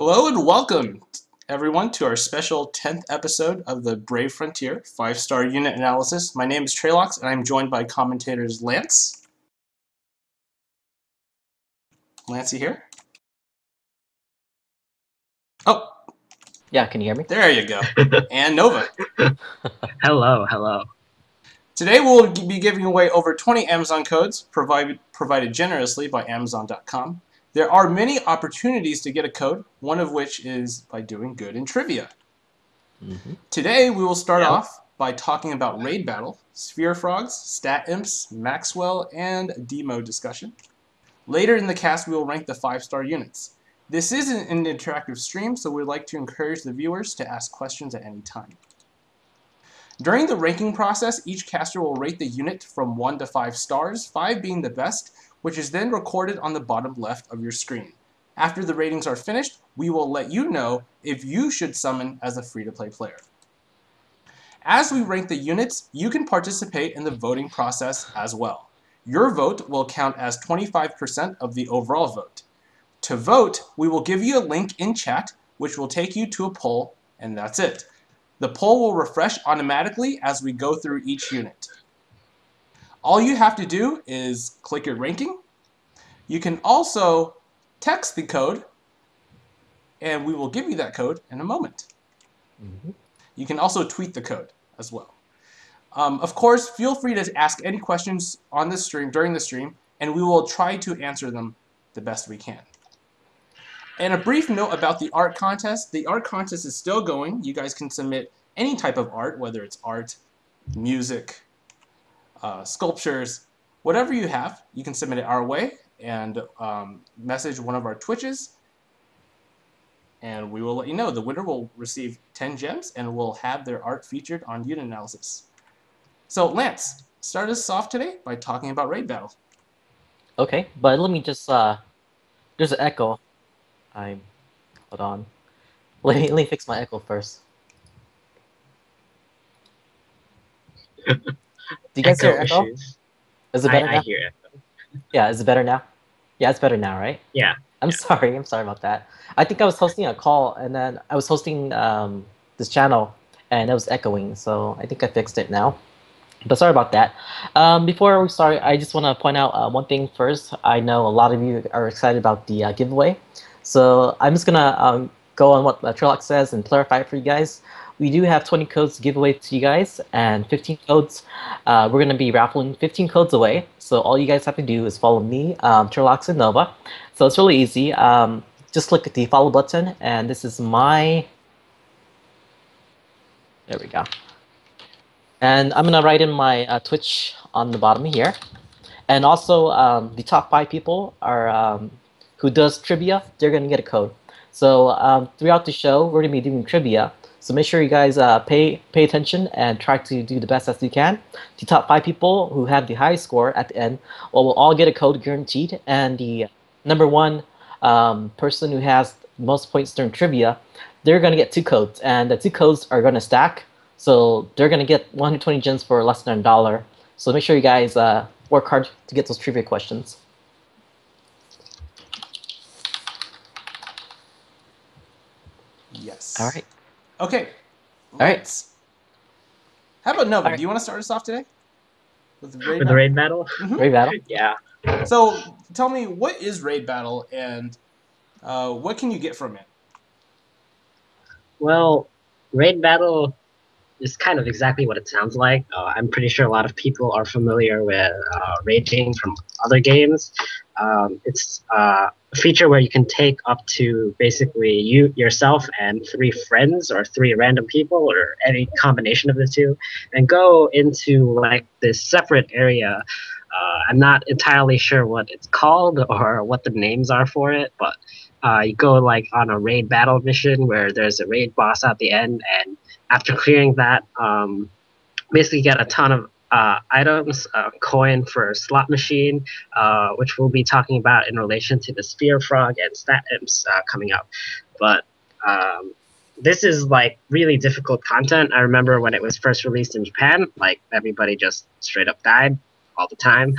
Hello and welcome, everyone, to our special 10th episode of the Brave Frontier 5-star unit analysis. My name is Treylox, and I'm joined by commentators Lance. Lance, you here? Oh. Yeah, can you hear me? There you go. And Nova. Hello. Today we'll be giving away over 20 Amazon codes provided generously by Amazon.com. There are many opportunities to get a code, one of which is by doing good in trivia. Today we will start off by talking about Raid Battle, Sphere Frogs, Stat Imps, Maxwell, and Deemo discussion. Later in the cast we will rank the 5-star units. This isn't an interactive stream, so we'd like to encourage the viewers to ask questions at any time. During the ranking process, each caster will rate the unit from 1 to 5 stars, 5 being the best, which is then recorded on the bottom left of your screen. After the ratings are finished, we will let you know if you should summon as a free-to-play player. As we rank the units, you can participate in the voting process as well. Your vote will count as 25% of the overall vote. To vote, we will give you a link in chat, which will take you to a poll, and that's it. The poll will refresh automatically as we go through each unit. All you have to do is click your ranking. You can also text the code, and we will give you that code in a moment. You can also tweet the code as well. Of course, feel free to ask any questions on this stream during the stream, and we will try to answer them the best we can. And a brief note about the art contest. The art contest is still going. You guys can submit any type of art, whether it's art, music, sculptures, whatever you have, you can submit it our way and message one of our Twitches, and we will let you know. The winner will receive 10 gems and will have their art featured on unit analysis. So Lance, start us off today by talking about Raid Battle. Okay, but let me just there's an echo. Hold on. Let me fix my echo first. Do you guys hear echo? Issues. Is it better now? I hear echo. Yeah, is it better now? Yeah, it's better now, right? Yeah. I'm sorry about that. I think I was hosting a call, and then I was hosting this channel, and it was echoing, so I think I fixed it now. But sorry about that. Before we start, I just want to point out one thing first. I know a lot of you are excited about the giveaway, so I'm just gonna go on what Trelloc says and clarify it for you guys. We do have 20 codes to give away to you guys, and 15 codes. We're going to be raffling 15 codes away. So all you guys have to do is follow me, Trelloc and Nova. So it's really easy. Just click the follow button, and this is my... There we go. And I'm going to write in my Twitch on the bottom here. And also, the top 5 people are who does trivia, they're going to get a code. So throughout the show, we're going to be doing trivia. So make sure you guys pay attention and try to do the best as you can. The top 5 people who have the highest score at the end will all get a code guaranteed. And the number 1 person who has the most points during trivia, they're going to get 2 codes. And the 2 codes are going to stack. So they're going to get 120 gems for less than $1. So make sure you guys work hard to get those trivia questions. Yes. All right. Okay. All right. How about Nova? All right. Do you want to start us off today? With the Raid Battle? Raid Battle? Yeah. So tell me, what is Raid Battle, and what can you get from it? Well, Raid Battle is kind of exactly what it sounds like. I'm pretty sure a lot of people are familiar with raiding from other games. It's a feature where you can take up to basically yourself and 3 friends or 3 random people or any combination of the 2 and go into like this separate area. I'm not entirely sure what it's called or what the names are for it, but you go like on a raid battle mission where there's a raid boss at the end, and after clearing that, basically get a ton of items, coin for a slot machine, which we'll be talking about in relation to the Sphere Frog and Stat Imps coming up. But this is like really difficult content. I remember when it was first released in Japan, like everybody just straight up died all the time.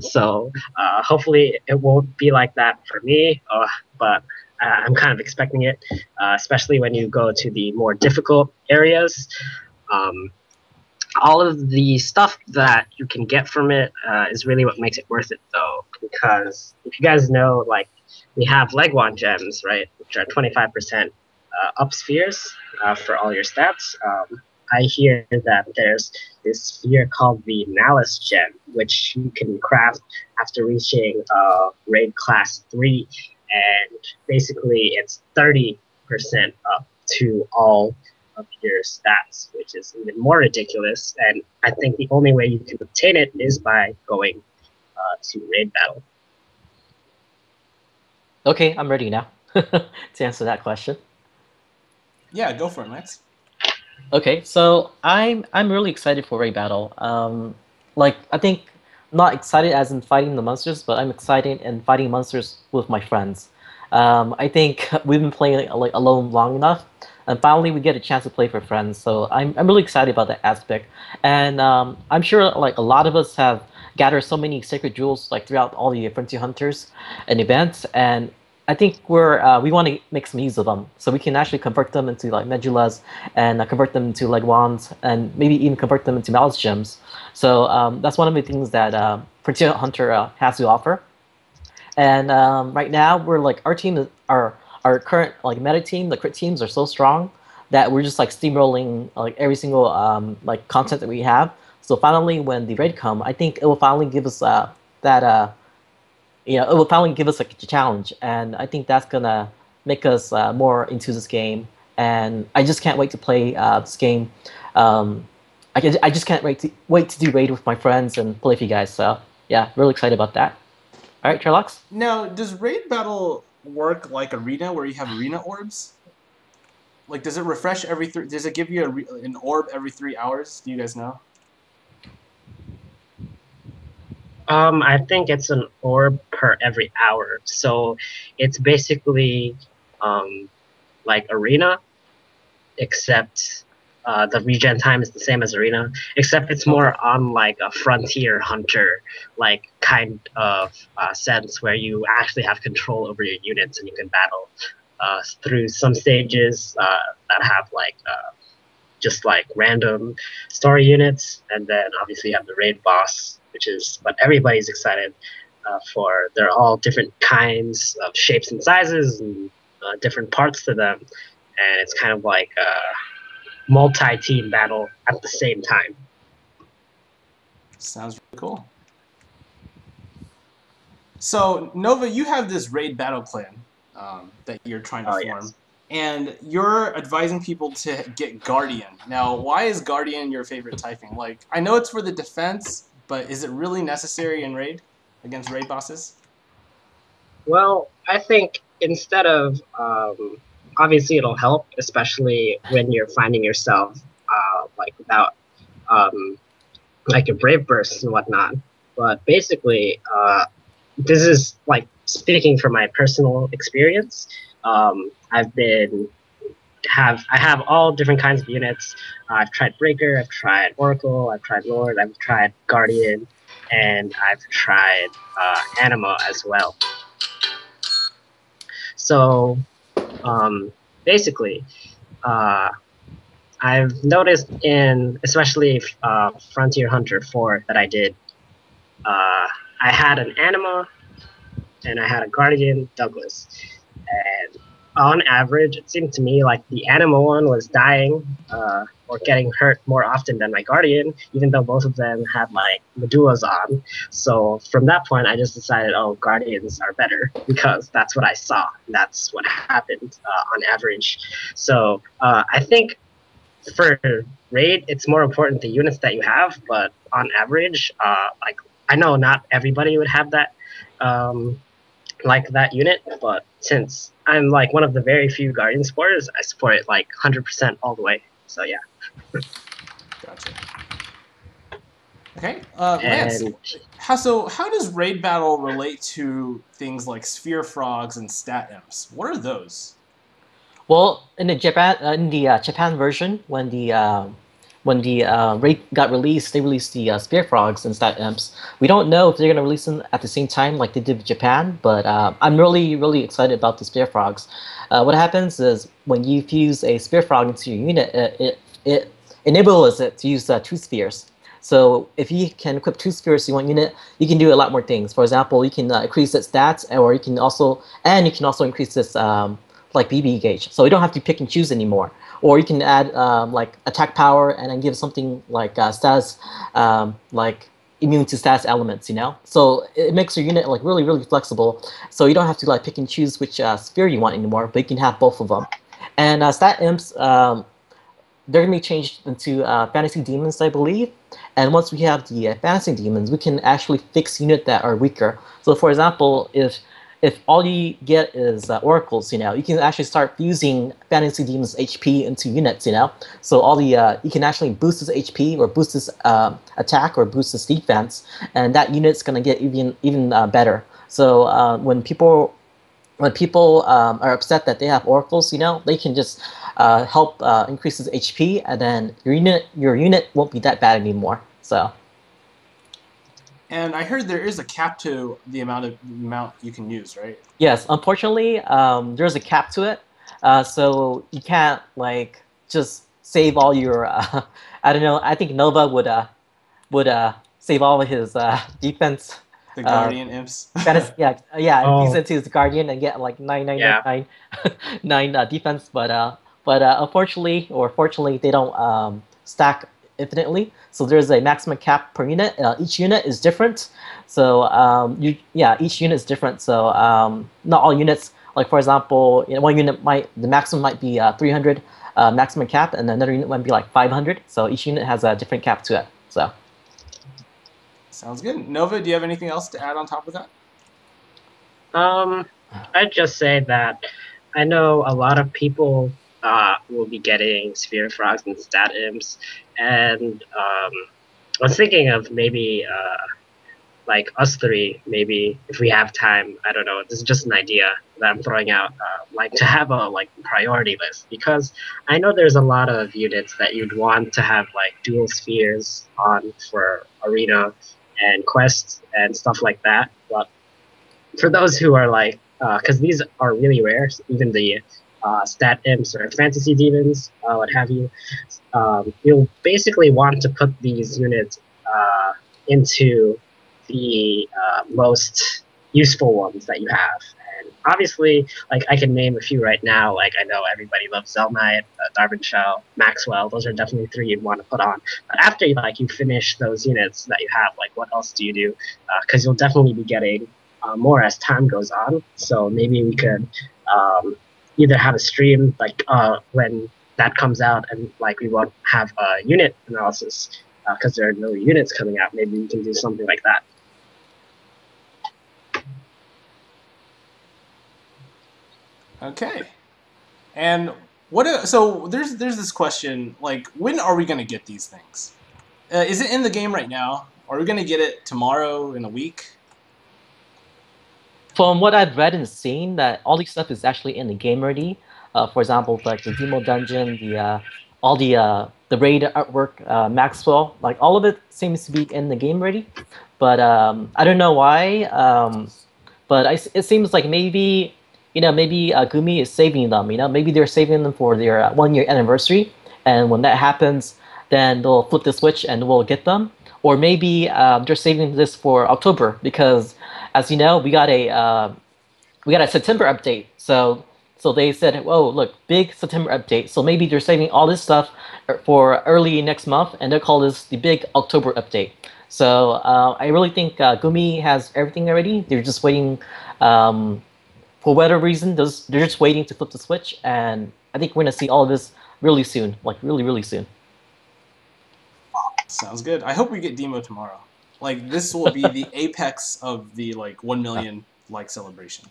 So hopefully it won't be like that for me, but I'm kind of expecting it, especially when you go to the more difficult areas. Um, all of the stuff that you can get from it is really what makes it worth it, though, because if you guys know, like, we have Legwand gems, right, which are 25% up spheres for all your stats. I hear that there's this sphere called the Malice gem, which you can craft after reaching raid class 3, and basically it's 30% up to all of your stats, which is even more ridiculous. And I think the only way you can obtain it is by going to raid battle. Okay, I'm ready now to answer that question. Yeah, go for it, Max. Okay, so I'm really excited for raid battle. Like I think not excited as in fighting the monsters, but I'm excited in fighting monsters with my friends. I think we've been playing like alone long enough, and finally we get a chance to play for friends. So I'm really excited about that aspect, and I'm sure like a lot of us have gathered so many sacred jewels like throughout all the Frontier Hunters and events, and I think we want to make some use of them, so we can actually convert them into like medulas and convert them into like wands, and maybe even convert them into malice gems. So that's one of the things that Frontier Hunter has to offer. And right now, we're like our team, our current like meta team, the crit teams are so strong that we're just like steamrolling like every single like content that we have. So finally, when the raid come, I think it will finally give us that it will finally give us like a challenge, and I think that's gonna make us more into this game. And I just can't wait to play this game. I just can't wait to do raid with my friends and play with you guys. So yeah, really excited about that. All right, Sherlock. Now, does raid battle work like arena, where you have arena orbs? Like, does it refresh every three? Does it give you an orb every 3 hours? Do you guys know? I think it's an orb per every hour, so it's basically like arena, except the regen time is the same as arena, except it's more on like a frontier hunter like kind of sense, where you actually have control over your units and you can battle through some stages that have like just like random story units, and then obviously you have the raid boss, which is what everybody's excited for. They're all different kinds of shapes and sizes and different parts to them, and it's kind of like a multi-team battle at the same time. Sounds really cool. So, Nova, you have this raid battle clan that you're trying to form. Yes. And you're advising people to get Guardian. Now, why is Guardian your favorite typing? Like, I know it's for the defense, but is it really necessary in raid against raid bosses? Well, I think instead of obviously it'll help, especially when you're finding yourself like without like your brave bursts and whatnot. But basically, this is like speaking from my personal experience. I have all different kinds of units. I've tried Breaker, I've tried Oracle, I've tried Lord, I've tried Guardian, and I've tried Anima as well. So basically, I've noticed in especially Frontier Hunter 4 that I did, I had an Anima and I had a Guardian Douglas, and on average, it seemed to me like the Anima one was dying or getting hurt more often than my Guardian, even though both of them had like medullas on. So from that point, I just decided, oh, Guardians are better because that's what I saw. And that's what happened on average. So I think for raid, it's more important the units that you have, but on average, like I know not everybody would have that. Like that unit, but since I'm like one of the very few Guardian supporters, I support it like 100% all the way. So yeah. Gotcha. Okay, Lance, how does raid battle relate to things like sphere frogs and stat imps? What are those? Well, in the Japan version, when when the raid got released, they released the Spear Frogs and Stat Imps. We don't know if they're going to release them at the same time like they did with Japan, but I'm really excited about the Spear Frogs. What happens is when you fuse a Spear Frog into your unit, it enables it to use 2 spheres. So if you can equip 2 spheres to one unit, you can do a lot more things. For example, you can increase its stats, or you can also increase its like BB gauge. So you don't have to pick and choose anymore. Or you can add like attack power and then give something like status like immune to status elements. So it makes your unit like really flexible. So you don't have to like pick and choose which sphere you want anymore, but you can have both of them. And stat imps. They're going to be changed into fantasy demons, I believe. And once we have the fantasy demons, we can actually fix units that are weaker. So, for example, if all you get is oracles, you can actually start fusing fantasy demons HP into units, So all the you can actually boost his HP or boost his attack or boost his defense, and that unit's going to get even better. So when people are upset that they have oracles, they can just help increase his HP, and then your unit won't be that bad anymore. So. And I heard there is a cap to the amount you can use, right? Yes, unfortunately, there's a cap to it. So you can't like just save all your. I don't know. I think Nova would save all of his defense. The Guardian imps. Yeah. Oh. He's into his Guardian and get like 9 defense, but unfortunately or fortunately, they don't stack infinitely. So there's a maximum cap per unit. Each unit is different. So each unit is different. So not all units. Like for example, one unit the maximum might be 300 maximum cap, and another unit might be like 500. So each unit has a different cap to it. So. Sounds good. Nova, do you have anything else to add on top of that? I'd just say that I know a lot of people will be getting Sphere Frogs and Stat Imps, and I was thinking of maybe like us three, maybe if we have time. I don't know. This is just an idea that I'm throwing out. Like to have a priority list, because I know there's a lot of units that you'd want to have like dual spheres on for arena and quests and stuff like that. But for those who are like, because these are really rare, even the stat imps or fantasy demons, what have you, you'll basically want to put these units into the most useful ones that you have. And obviously, like I can name a few right now. Like I know everybody loves Zelnite, Darvanshel, Maxwell. Those are definitely 3 you'd want to put on. But after you finish those units that you have, like what else do you do? Because you'll definitely be getting more as time goes on. So maybe we could either have a stream like when that comes out, and like we won't have a unit analysis because there are no units coming out. Maybe we can do something like that. Okay. And so there's this question, like, when are we going to get these things? Is it in the game right now? Are we going to get it tomorrow, in a week? From what I've read and seen, that all this stuff is actually in the game already. For example, like the Deemo dungeon, all the raid artwork, Maxwell, like all of it seems to be in the game already. But I don't know why. But it seems like maybe Gumi is saving them. Maybe they're saving them for their 1-year anniversary, and when that happens, then they'll flip the switch and we'll get them. Or maybe they're saving this for October, because as you know, we got a September update. So they said, "Whoa, look, big September update." So maybe they're saving all this stuff for early next month, and they'll call this the big October update. So I really think Gumi has everything already. They're just waiting. For whatever reason, they're just waiting to flip the switch, and I think we're gonna see all of this really soon, like really soon. Sounds good. I hope we get Deemo tomorrow. Like, this will be the apex of the 1 million like celebration.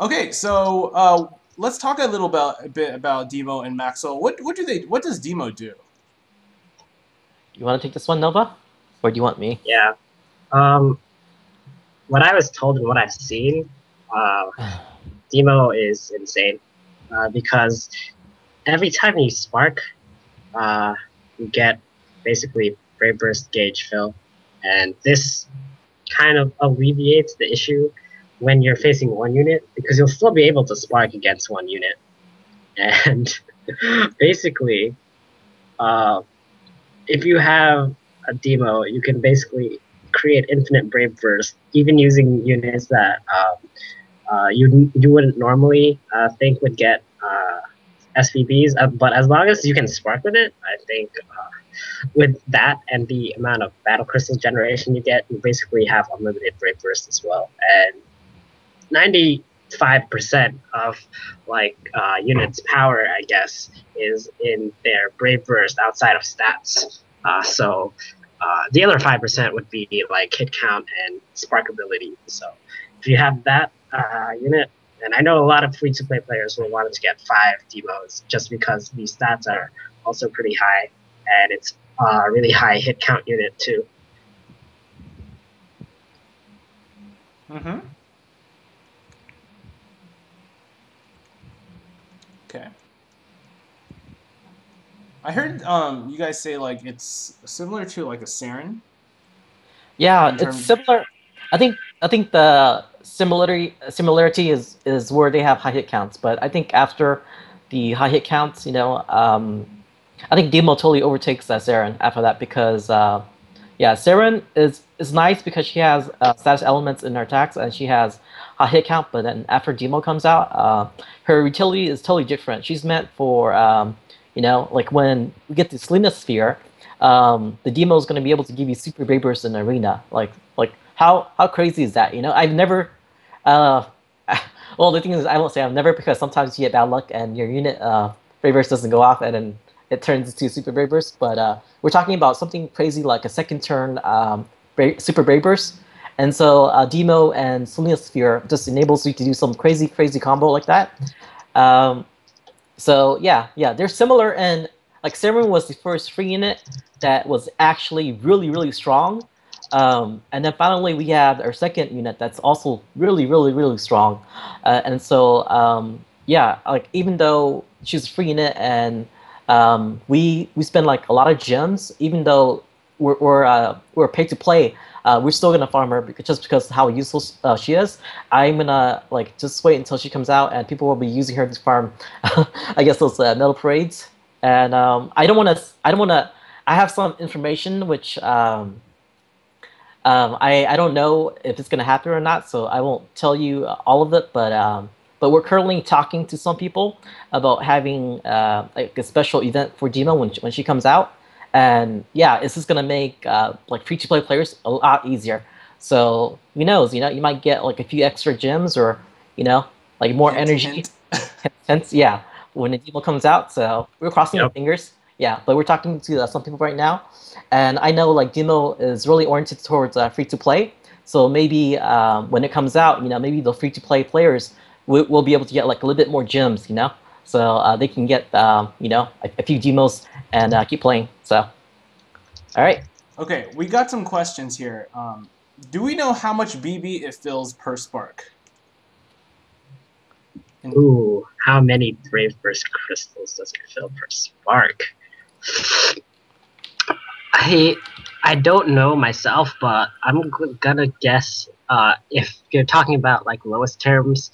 Okay, so let's talk a bit about Deemo and Maxwell. What does Deemo do? You want to take this one, Nova, or do you want me? Yeah. What I was told and what I've seen, Deemo is insane. because every time you spark, you get basically Brave Burst gauge fill, and this kind of alleviates the issue when you're facing one unit, because you'll still be able to spark against one unit. And basically, if you have a demo, you can basically create infinite Brave Burst, even using units that you wouldn't normally think would get SVBs. But as long as you can spark with it, I think with that and the amount of battle crystal generation you get, you basically have unlimited Brave Burst as well. And 95% of like units' power, I guess, is in their Brave Burst outside of stats. So the other 5% would be like hit count and spark ability. So if you have that unit, and I know a lot of free-to-play players will want to get 5 demos just because these stats are also pretty high, and it's a really high hit count unit too. Mm-hmm. Okay. I heard you guys say like it's similar to like a Saren. Yeah, it's similar. I think the similarity is where they have high hit counts, but I think after the high hit counts, I think Demo totally overtakes Saren after that because yeah, Saren is nice because she has status elements in her attacks and she has a hit count, but then after Demo comes out, her utility is totally different. She's meant for like when we get the Selena Sphere, the Demo is going to be able to give you super Brave Burst in the arena. Like how crazy is that? I've never. Well, the thing is, I won't say I've never because sometimes you get bad luck and your unit Brave Burst doesn't go off and then it turns into super Brave Burst. But we're talking about something crazy like a second turn super Brave Burst. And so Demo and Selena Sphere just enables you to do some crazy combo like that. So yeah, they're similar, and like Saren was the first free unit that was actually really strong. And then finally we have our second unit that's also really strong. And so yeah, like even though she's a free unit and we spend like a lot of gems, even though we're paid to play, we're still gonna farm her just because how useful she is. I'm gonna like just wait until she comes out, and people will be using her to farm. I guess those metal parades. And I don't want to. I have some information which I don't know if it's gonna happen or not, so I won't tell you all of it. But we're currently talking to some people about having like a special event for Demo when she comes out. And yeah, this is gonna make like free-to-play players a lot easier. So who knows? You might get like a few extra gems, or like more Hint, energy. hint. Hence, yeah, when the demo comes out. So we're crossing our fingers. Yeah, but we're talking to some people right now, and I know like demo is really oriented towards free-to-play. So maybe when it comes out, maybe the free-to-play players will be able to get like a little bit more gems. So they can get a few demos and keep playing. So, all right. Okay, we got some questions here. Do we know how much BB it fills per spark? Ooh, how many Brave Burst crystals does it fill per spark? I don't know myself, but I'm gonna guess if you're talking about like lowest terms,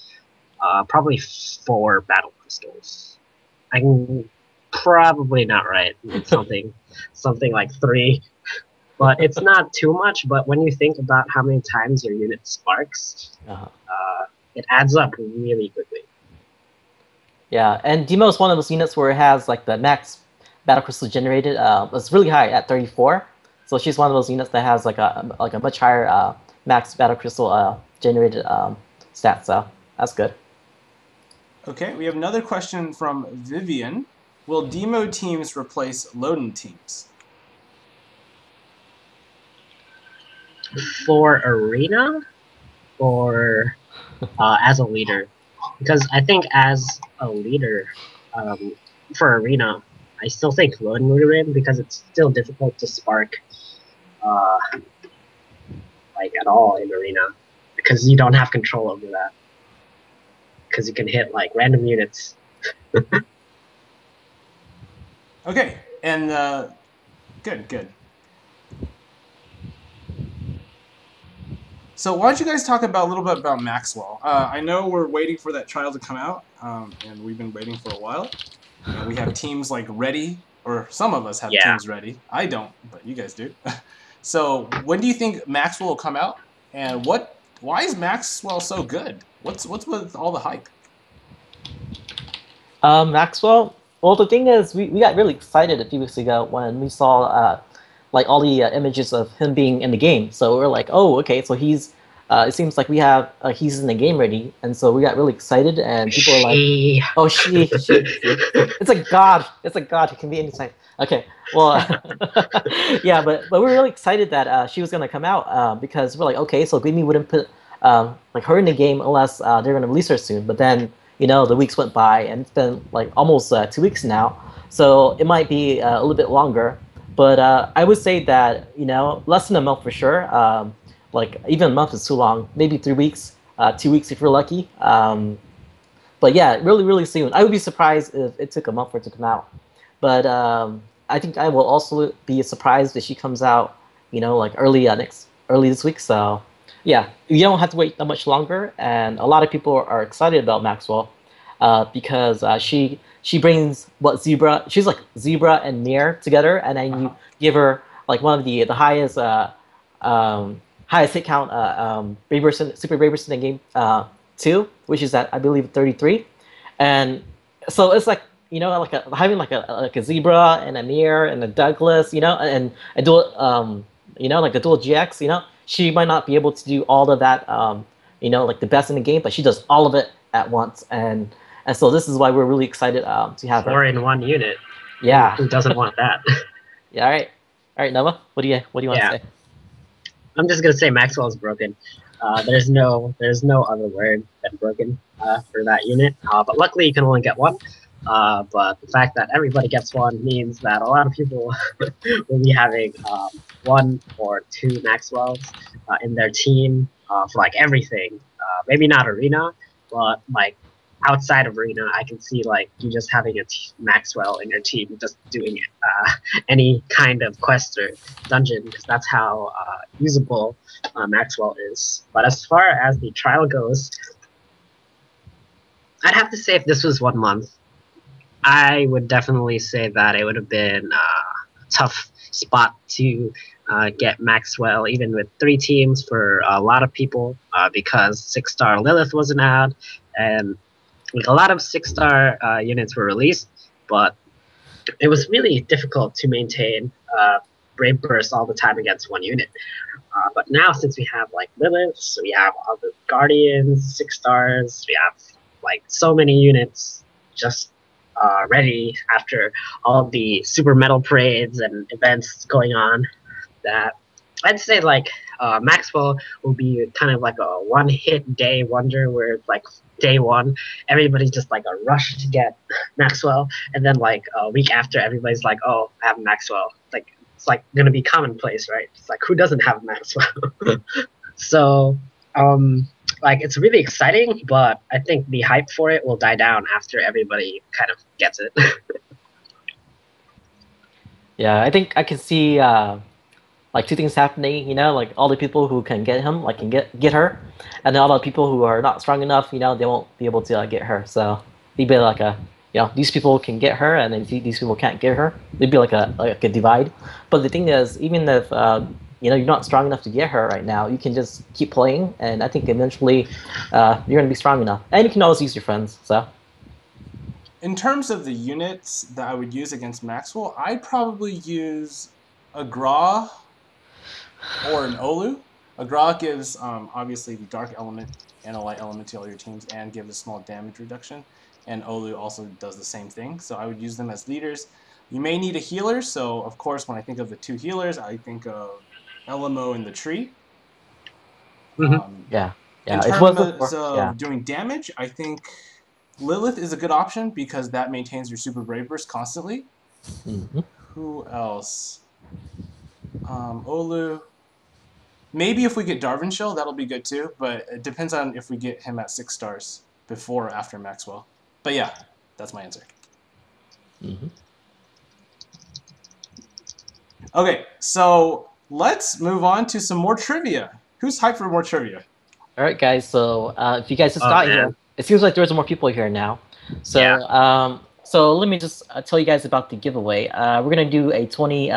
probably 4 battle crystals. I'm probably not right. It's something like 3, but it's not too much. But when you think about how many times your unit sparks, it adds up really quickly. Yeah, and Demo is one of those units where it has like the max battle crystal generated. It's really high at 34. So she's one of those units that has like a much higher max battle crystal generated stat. So that's good. Okay, we have another question from Vivian. Will Demo teams replace Loden teams? For Arena, or as a leader? Because I think as a leader, for Arena, I still think Loden would win because it's still difficult to spark like at all in Arena because you don't have control over that. Because you can hit like random units Okay, and good. So why don't you guys talk about a little bit about Maxwell? I know we're waiting for that trial to come out, and we've been waiting for a while. And we have teams like ready, or some of us have Yeah. teams ready. I don't, but you guys do. So when do you think Maxwell will come out? And why is Maxwell so good? What's with all the hype? Maxwell. Well, the thing is, we got really excited a few weeks ago when we saw like all the images of him being in the game. So we were like, oh, okay, so he's. It seems like we have he's in the game ready, and so we got really excited, and people are like, She. oh, she. It's a god. It's a god. It can be anytime. Okay. Well, yeah, but we were really excited that she was gonna come out because we're like, okay, so Gleamy wouldn't put like her in the game unless they're gonna release her soon. But then the weeks went by and it's been like almost 2 weeks now, so it might be a little bit longer. But I would say that less than a month for sure. Like even a month is too long. Maybe 3 weeks, 2 weeks if you're lucky. But yeah, really, really soon. I would be surprised if it took a month for it to come out. But I think I will also be surprised if she comes out, like early this week. So yeah, you don't have to wait that much longer. And a lot of people are excited about Maxwell because she brings what Zebra. She's like Zebra and Mir together, and then you give her like one of the highest highest hit count Brave person, super Brave person in game two, which is at I believe 33, and so it's like like having like a Zebra and a Mir and a Douglas, and a dual like the dual GX, she might not be able to do all of that like the best in the game, but she does all of it at once, and so this is why we're really excited to have her. 4-in-1 unit. Yeah. Who doesn't want that? Yeah. All right, Noah. What do you want to say? I'm just gonna say Maxwell's broken. There's no other word than broken for that unit. But luckily you can only get one. But the fact that everybody gets one means that a lot of people will be having one or two Maxwells in their team for like everything. Maybe not arena, but like outside of arena, I can see like you just having a Maxwell in your team, just doing any kind of quest or dungeon, because that's how usable Maxwell is. But as far as the trial goes, I'd have to say if this was 1 month, I would definitely say that it would have been a tough spot to get Maxwell, even with 3 teams for a lot of people, because 6-star Lilith wasn't out, and like a lot of 6-star units were released, but it was really difficult to maintain Brave Burst all the time against one unit. But now, since we have like Liliths, we have other Guardians, 6-stars, we have like so many units just ready after all the super metal parades and events going on, that I'd say like Maxwell will be kind of like a one-hit day wonder, where it's like day one, everybody's just like a rush to get Maxwell, and then like a week after, everybody's like, oh, I have Maxwell. Like it's like gonna be commonplace, right? It's like who doesn't have Maxwell? So like it's really exciting, but I think the hype for it will die down after everybody kind of gets it. Yeah, I think I can see like 2 things happening. Like all the people who can get him, like can get her, and then all the people who are not strong enough, they won't be able to get her. So it'd be like these people can get her, and then these people can't get her. It'd be like a divide. But the thing is, even if you're not strong enough to get her right now, you can just keep playing, and I think eventually you're gonna be strong enough, and you can always use your friends. So. In terms of the units that I would use against Maxwell, I'd probably use a Gra or an Olu. A Gra gives obviously the dark element and a light element to all your teams and gives a small damage reduction. And Olu also does the same thing. So I would use them as leaders. You may need a healer. So of course, when I think of the 2 healers, I think of Elimo and the tree. Yeah. In terms of doing damage, I think Lilith is a good option because that maintains your super brave burst constantly. Who else? Olu. Maybe if we get Darvanshel, that'll be good too, but it depends on if we get him at 6 stars before or after Maxwell. But yeah, That's my answer. Mm-hmm. Okay, so let's move on to some more trivia. Who's hyped for more trivia? All right, guys. So if you guys just Oh, got man. here, it seems like there's more people here now. So Yeah. so let me just tell you guys about the giveaway. We're gonna do a 20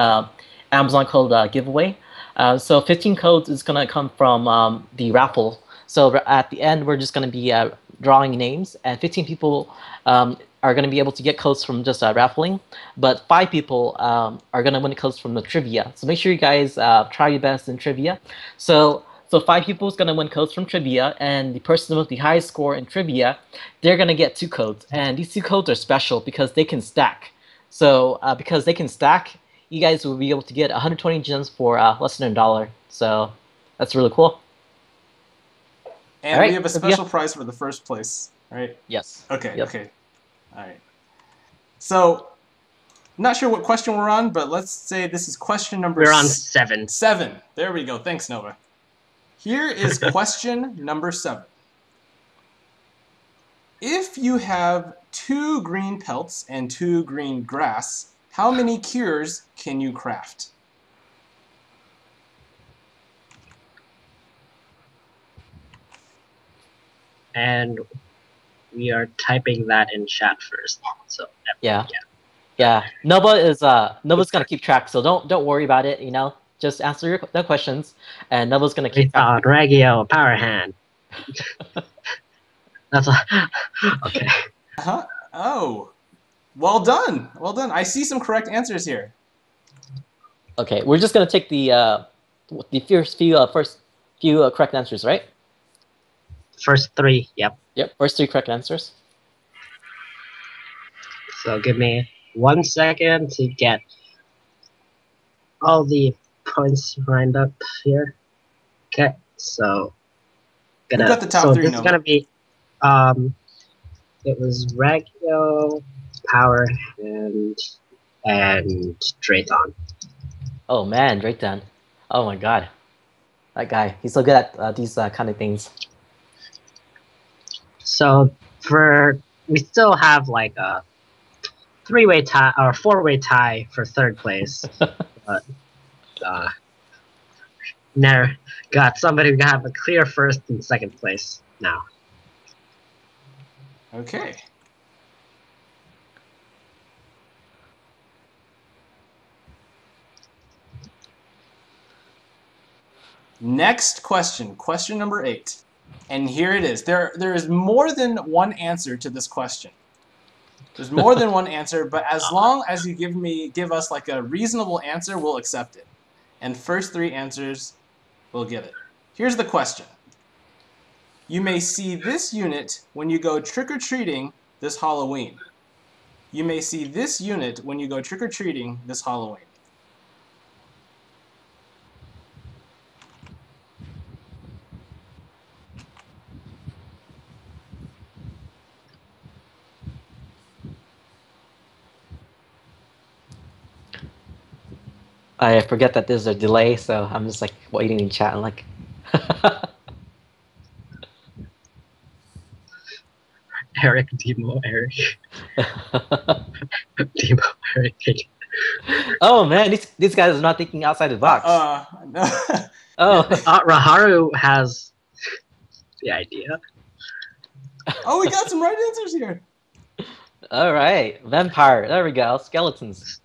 Amazon code giveaway. So 15 codes is gonna come from the raffle. So at the end, we're just gonna be drawing names, and 15 people are gonna be able to get codes from just raffling. But 5 people are gonna win codes from the trivia. So make sure you guys try your best in trivia. So 5 people is gonna win codes from trivia, and the person with the highest score in trivia, they're gonna get 2 codes, and these 2 codes are special because they can stack. So because they can stack, you guys will be able to get 120 gems for less than $1. So that's really cool. And All right, we have a trivia. special prize for the first place, right? Yes. Okay, Yep. okay. All right. So, not sure what question we're on, but let's say this is question number We're on 7. 7. There we go. Thanks, Nova. Here is question number 7. If you have 2 green pelts and 2 green grass, how many cures can you craft? And we are typing that in chat first. So Yeah. Nova's gonna keep track, so don't worry about it. Just answer the questions, and Nova's gonna we keep track. thought Regio, Power Hand. That's okay. Uh-huh. Oh. Well done. Well done. I see some correct answers here. Okay, we're just gonna take the first few correct answers, right? First 3, yep. Yep, first 3 correct answers. So give me 1 second to get all the points lined up here. Okay, so Who got the top 3, this is Nova? gonna be it was Regio, Power Hand, and Draython. Oh man, Drayton. Oh my god, that guy. He's so good at these kind of things. So we still have like a 3-way tie or 4-way tie for 3rd place, but now got somebody who have a clear 1st and 2nd place now. Okay. Next question, question number 8. And here it is. There is more than one answer to this question. There's more than one answer, but as long as you give us like a reasonable answer, we'll accept it. And first 3 answers, we'll get it. Here's the question. You may see this unit when you go trick-or-treating this Halloween. You may see this unit when you go trick-or-treating this Halloween. I forget that there's a delay, so I'm just like waiting in chat and like. Eric, Deemo, Eric. Deemo, Eric. Oh man, these guys are not thinking outside the box. No. Oh. Raharu has the idea. Oh, we got some right answers here. All right, vampire. There we go. Skeletons.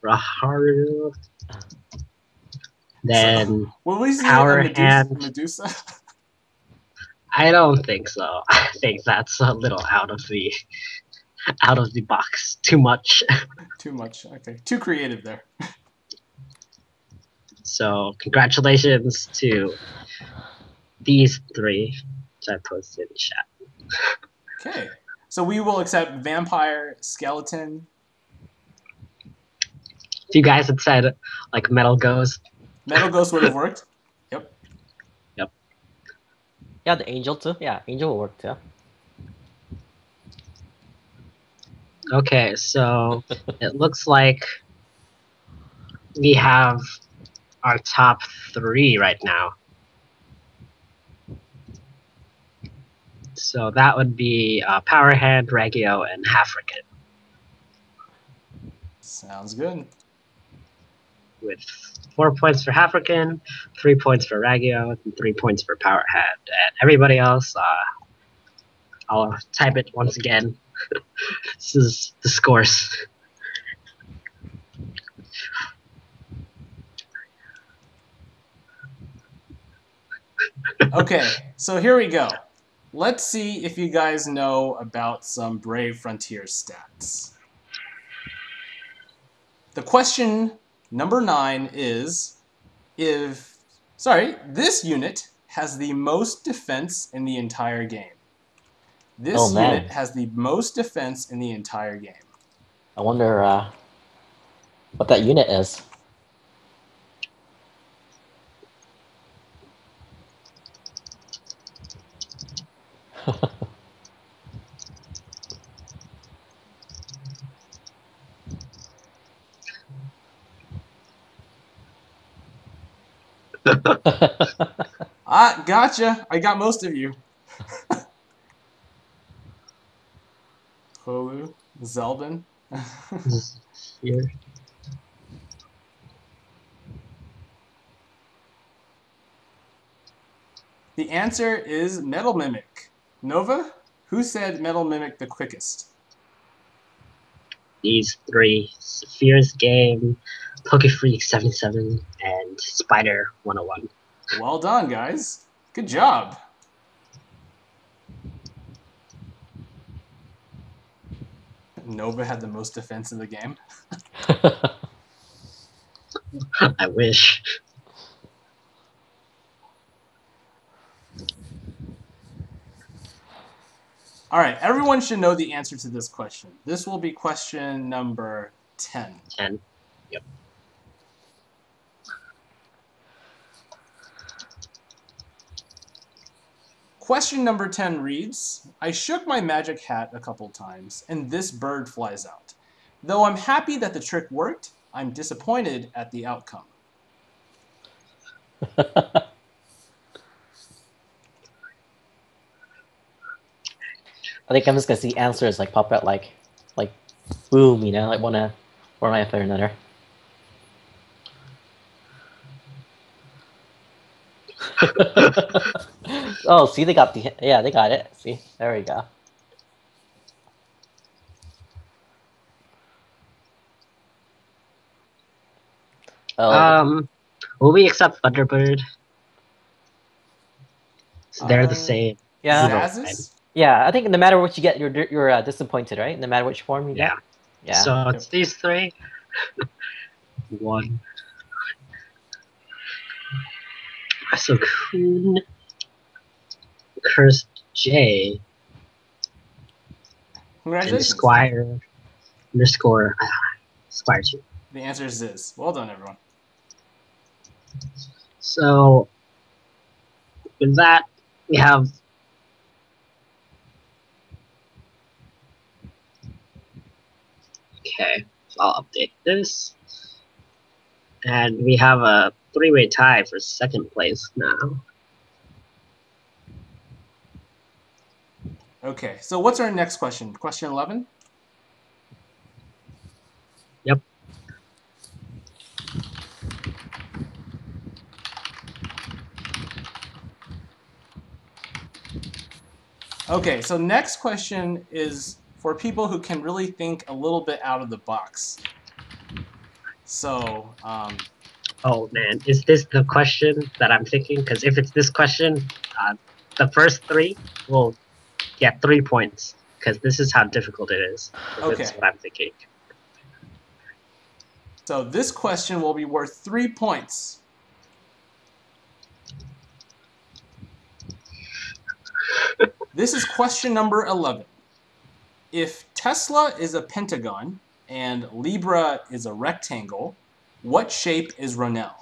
Raharu. Then so, will we see Power a Hand. Medusa? I don't think so. I think that's a little out of the box. Too much. Too much. Okay. Too creative there. So congratulations to these 3 which I posted in chat. Okay. So we will accept vampire, skeleton. If you guys had said like Metal Ghost. Metal Ghost would have worked. Yep. Yep. Yeah, the angel too. Yeah, angel will work too. Okay, so it looks like we have our top 3 right now. So that would be Power Hand, Regio, and African, Sounds good. with 4 points for African, 3 points for Regio, and 3 points for Power Hand. And everybody else, I'll type it once again. This is the scores. Okay, so here we go. Let's see if you guys know about some Brave Frontier stats. The question number 9 is this unit has the most defense in the entire game. This unit has the most defense in the entire game. I wonder what that unit is. Gotcha. I got most of you. Holu, Zeldin. Here. The answer is Metal Mimic. Nova, who said Metal Mimic the quickest? These 3: Fierce Game, Pokefreak 77, and Spider 101. Well done, guys. Good job. Nova had the most defense in the game. I wish. All right, everyone should know the answer to this question. This will be question number 10. 10. Yep. Question number 10 reads, I shook my magic hat a couple times, and this bird flies out. Though I'm happy that the trick worked, I'm disappointed at the outcome. I think I'm just gonna see answers like pop out like boom, you know, like one after another. Oh, see, they got they got it. See, there we go. Oh. Will we accept Thunderbird? So they're the same. Yeah. Zazes? Yeah, I think no matter what you get, you're disappointed, right? No matter which form you get. Yeah. So it's these 3. 1. So Coon, Cursed J, Congratulations. and Squire underscore Squire 2. The answer is Ziz. Well done, everyone. So with that, we have okay. So I'll update this, and we have a 3-way tie for second place now. Okay, so what's our next question? Question 11? Yep. Okay, so next question is for people who can really think a little bit out of the box. So, oh man, is this the question that I'm thinking? Because if it's this question, the first 3 will get 3 points. Because this is how difficult it is. Okay. That's what I'm thinking. So this question will be worth 3 points. This is question number 11. If Tesla is a pentagon and Libra is a rectangle, what shape is Ronell?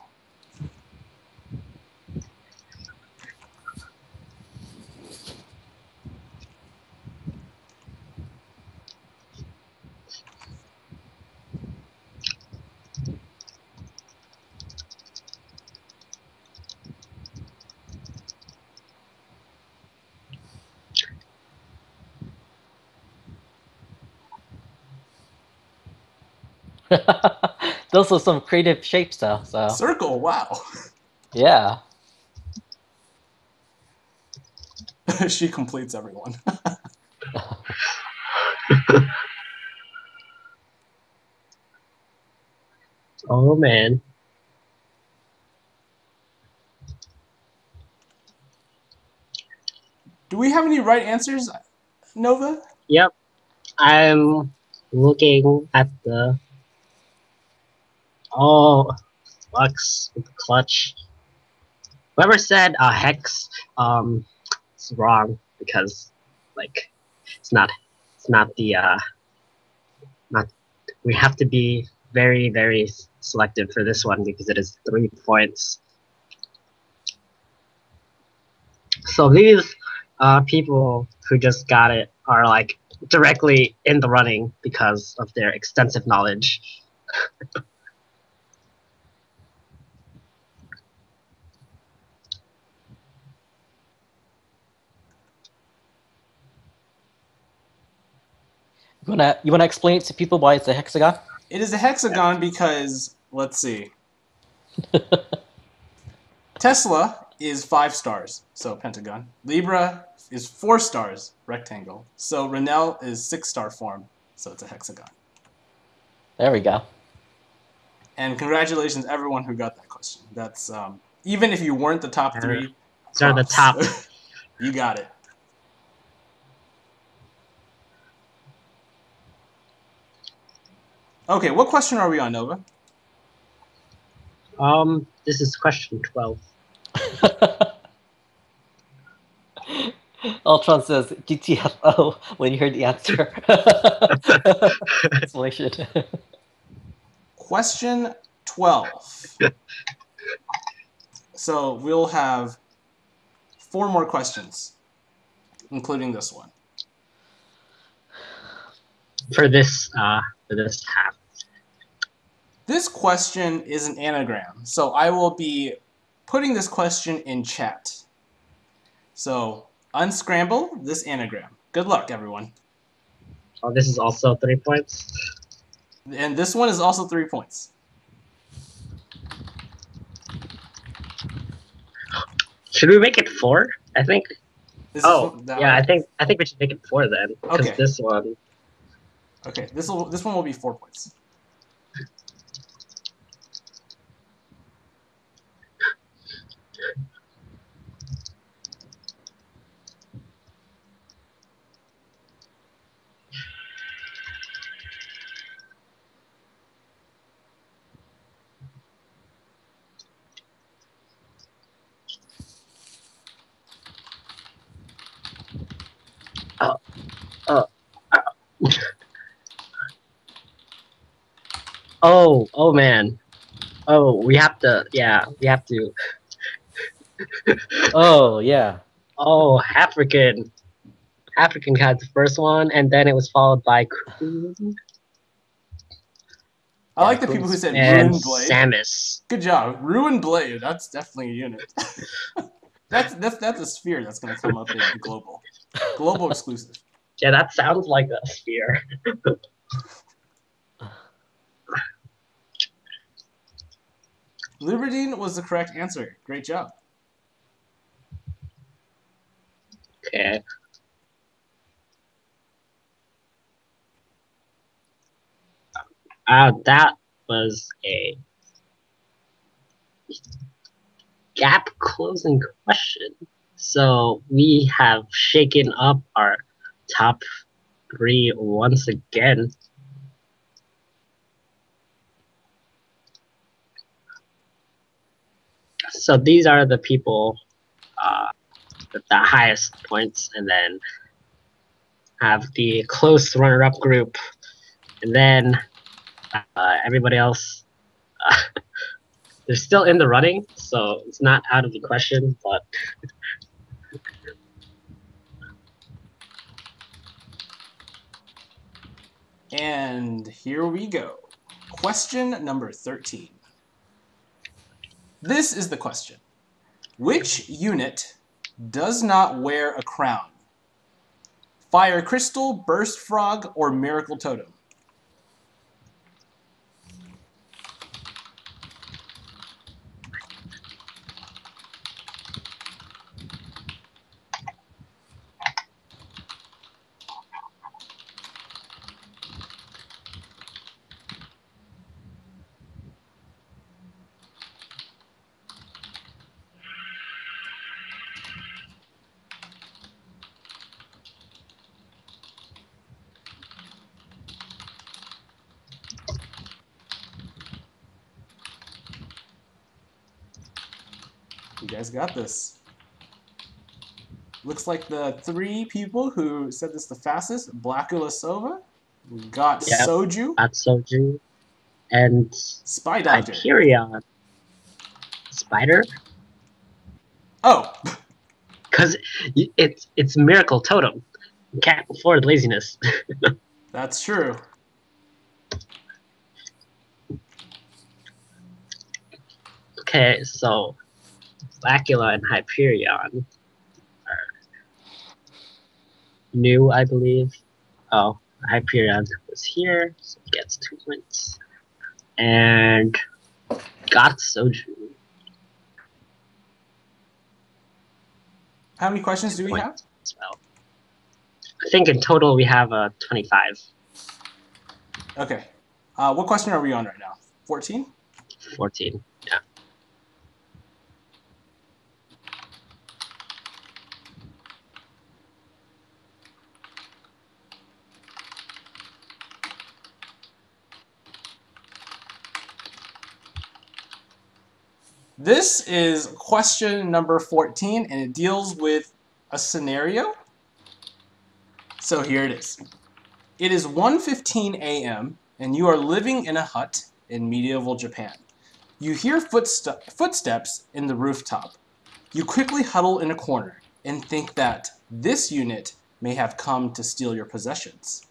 Those are some creative shapes, though. So Circle, wow. yeah. She completes everyone. Oh man. Do we have any right answers, Nova? Yep. I'm looking at the. Oh, Lux with the clutch. Whoever said hex, it's wrong because, like, it's not the not. We have to be very very selective for this one because it is 3 points. So these people who just got it are like directly in the running because of their extensive knowledge. You wanna explain it to people why it's a hexagon? It is a hexagon because, let's see. Tesla is 5 stars, so pentagon. Libra is 4 stars, rectangle. So Renel is 6-star form, so it's a hexagon. There we go. And congratulations, everyone who got that question. That's even if you weren't the top 3. These are the top. You got it. Okay, what question are we on, Nova? This is question 12. Ultron says GTFO when you heard the answer. Explanation. Question 12. So we'll have 4 more questions, including this one. For this half. This question is an anagram, so I will be putting this question in chat. So unscramble this anagram. Good luck, everyone. Oh, this is also 3 points. And this one is also 3 points. Should we make it 4? I think. Yeah, yeah. I think we should make it 4 then. Because Okay. this one. Okay, this one will be 4 points. Oh man. Oh, we have to. Yeah, we have to. Oh yeah. Oh, African. African had the first one, and then it was followed by I like the people who said and Ruined Blade. Samus. Good job. Ruined Blade. That's definitely a unit. that's a sphere that's going to come up in global. Global exclusive. Yeah, that sounds like a sphere. Luberdine was the correct answer. Great job. Okay. That was a gap closing question. So we have shaken up our top 3 once again. So these are the people with the highest points, and then have the close runner-up group, and then everybody else. They're still in the running, so it's not out of the question, but And here we go. Question number 13. This is the question. Which unit does not wear a crown? Fire Crystal, Burst Frog, or Miracle Totem? You guys got this. Looks like the 3 people who said this the fastest, Blackula Sova, got Yep. Soju, Got Soju, and Spy Doctor. Hyperion. Spider? Oh, Because it's Miracle Totem. You can't afford laziness. that's true. Okay, so Blackula and Hyperion are new, I believe. Oh, Hyperion was here, so he gets 2 points. And got Soju. How many questions do we have? As well. I think in total we have 25. Okay. What question are we on right now? 14? 14. Yeah. This is question number 14, and it deals with a scenario. So here it is. It is 1:15 a.m., and you are living in a hut in medieval Japan. You hear footsteps in the rooftop. You quickly huddle in a corner and think that this unit may have come to steal your possessions.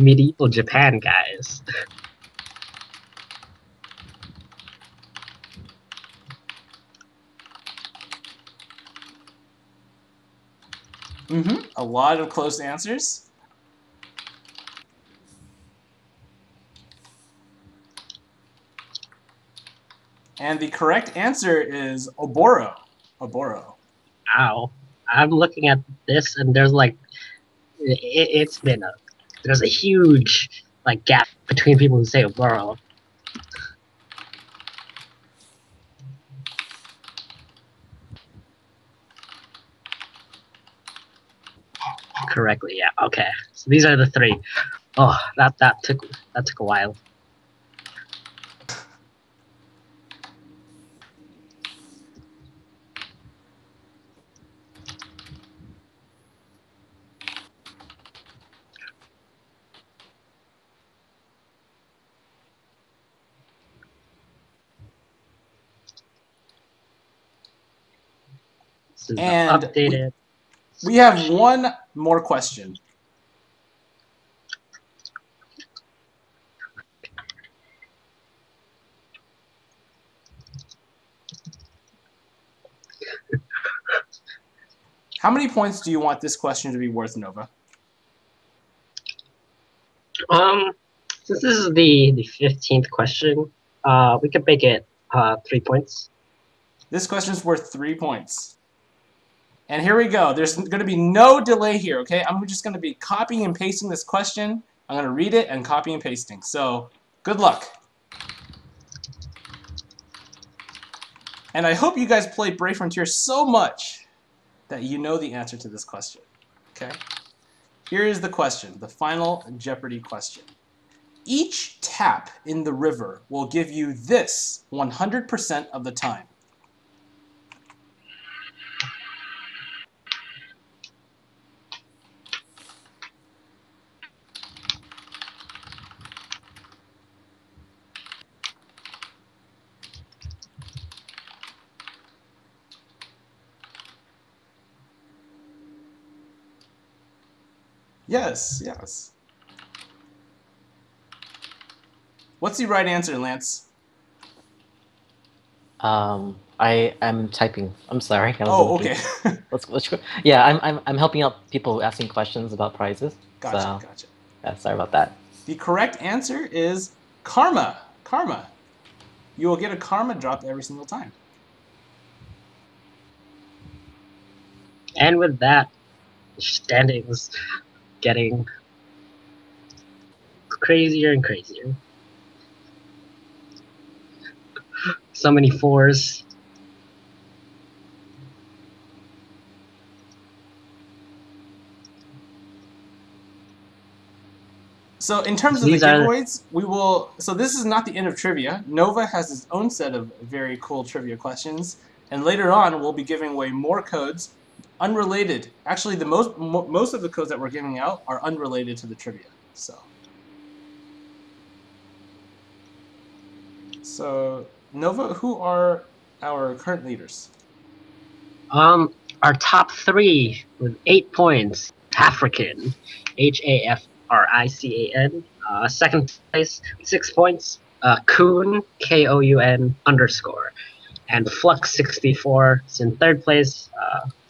Medieval Japan, guys. A lot of close answers. And the correct answer is Oboro. Oboro. Wow. I'm looking at this, and there's like, there's a huge like gap between people who say Oboro. Correctly, yeah. Okay, so these are the 3. Oh, that took a while. This is And updated. we have one more question. How many points do you want this question to be worth, Nova? Since this is the 15th question, we could make it 3 points. This question is worth 3 points. And here we go. There's going to be no delay here, okay? I'm just going to be copying and pasting this question. I'm going to read it and copy and pasting. So, good luck. And I hope you guys play Brave Frontier so much that you know the answer to this question, okay? Here is the question, the final Jeopardy question. Each tap in the river will give you this 100% of the time. Yes, yes. What's the right answer, Lance? I am typing. I'm sorry. I was Oh, looking. okay. Let's go. Yeah, I'm helping out people asking questions about prizes. Gotcha, So, gotcha. yeah, sorry about that. The correct answer is karma. Karma. You will get a karma drop every single time. And with that, the standings getting crazier and crazier. So many fours. So in terms So of the these are giveaways, we will. So this is not the end of trivia. Nova has his own set of very cool trivia questions, and later on we'll be giving away more codes, unrelated. Actually, the most of the codes that we're giving out are unrelated to the trivia. So Nova, who are our current leaders? our top three with 8 points. African, Hafrican. Second place, 6 points. Koon, Koun underscore, and Flux64 is in third place,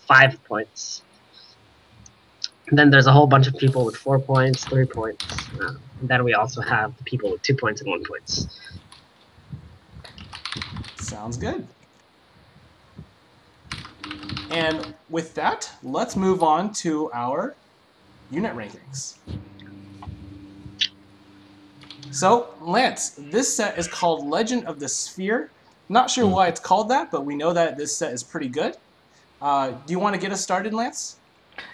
5 points. And then there's a whole bunch of people with 4 points, 3 points. And then we also have the people with 2 points and 1 points. Sounds good. And with that, let's move on to our unit rankings. So, Lance, this set is called Legend of the Sphere. Not sure why it's called that, but we know that this set is pretty good. Do you want to get us started, Lance?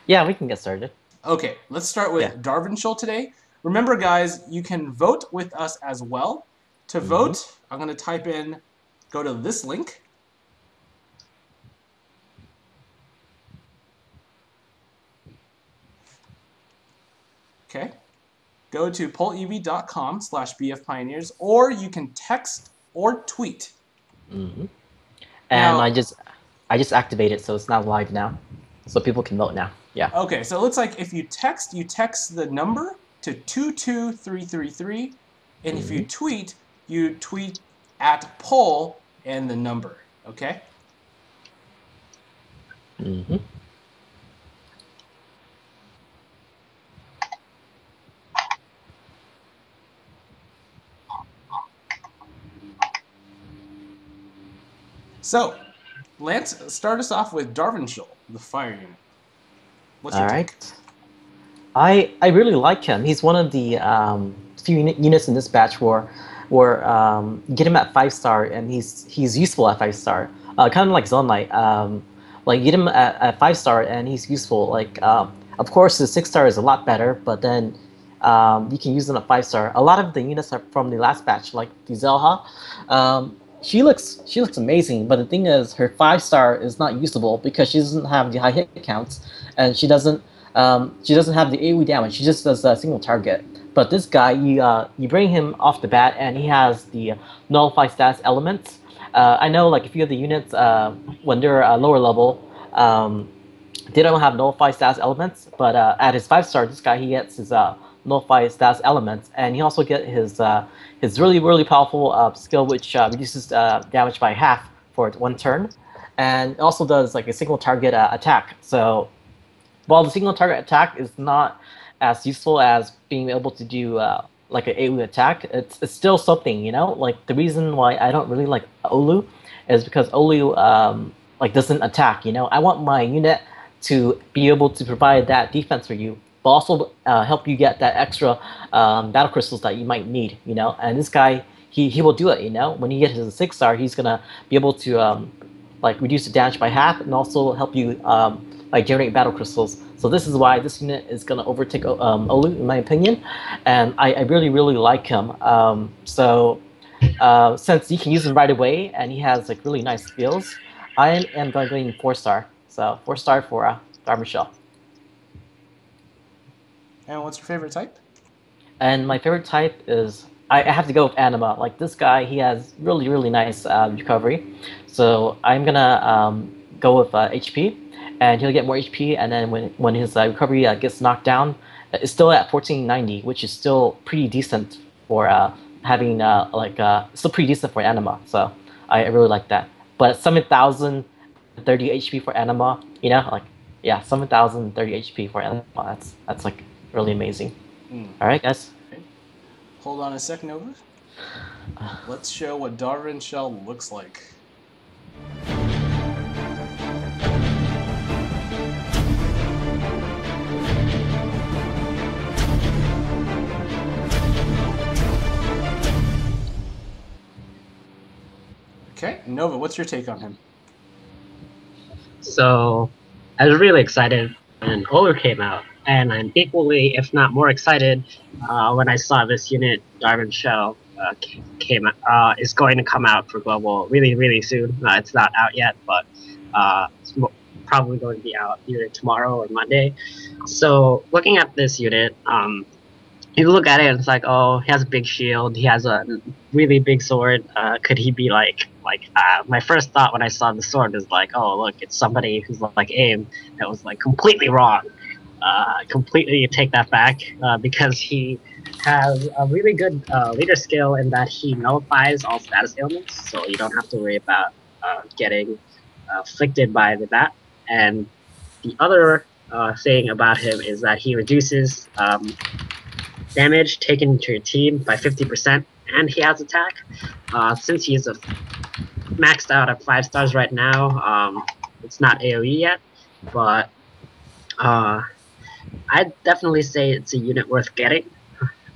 Yeah, we can get started. Okay, let's start with Darvanshel today. Remember, guys, you can vote with us as well. To vote, I'm going to type in, go to this link. Okay. Go to pollev.com/bfpioneers, or you can text or tweet. And Now, I just activated, so it's not live now, so people can vote now. Yeah. Okay, so it looks like if you text the number to 22333, and if you tweet at poll and the number. Okay. So, Lance, start us off with Darvanshel, the fire unit. What's your take? I really like him. He's one of the few units in this batch where get him at 5-star and he's useful at 5-star. Kind of like Zelnite. Like get him at 5-star and he's useful. Like of course the 6-star is a lot better, but then you can use them at 5-star. A lot of the units are from the last batch, like the Zelha. She looks amazing, but the thing is, her 5-star is not usable because she doesn't have the high hit counts, and she doesn't have the AoE damage. She just does a single target. But this guy, you bring him off the bat, and he has the nullify status elements. I know, like a few of the units, when they're lower level, they don't have nullify status elements. But at his 5-star, this guy, he gets his nullify status elements, and he also get his really powerful skill, which reduces damage by half for 1 turn, and also does like a single target attack. So while the single target attack is not as useful as being able to do like an AoE attack, it's still something, you know. Like the reason why I don't really like Olu is because Olu like doesn't attack. You know, I want my unit to be able to provide that defense for you, but also help you get that extra battle crystals that you might need, you know. And this guy, he will do it, you know. When he gets his 6-star, he's gonna be able to like reduce the damage by half and also help you like generate battle crystals. So this is why this unit is gonna overtake Olu, in my opinion, and I really like him. So since you can use him right away and he has like really nice skills, I am going 4-star. So 4-star for Darvanshel. And what's your favorite type? And my favorite type is, I have to go with Anima. Like this guy, he has really nice recovery. So I'm gonna go with HP, and he'll get more HP. And then when his recovery gets knocked down, it's still at 1490, which is still pretty decent for having still pretty decent for Anima. So I really like that. But 7,030 HP for Anima, you know, like yeah, 7,030 HP for Anima. That's like really amazing. All right, guys. Okay. Hold on a second, over. Let's show what Darvanshel looks like. Nova, what's your take on him? So I was really excited when Olu came out, and I'm equally, if not more excited, when I saw this unit, Darvanshel, is going to come out for global really, really soon. It's not out yet, but it's probably going to be out either tomorrow or Monday. So looking at this unit, you look at it and it's like, oh, he has a big shield, he has a really big sword. Could he be my first thought when I saw the sword is like, oh, look, it's somebody who's like aim that was like completely wrong. Completely take that back, because he has a really good leader skill in that he nullifies all status ailments, so you don't have to worry about getting afflicted by that. And the other thing about him is that he reduces damage taken to your team by 50%, and he has attack. Since he is maxed out at 5 stars right now, it's not AoE yet, but I'd definitely say it's a unit worth getting,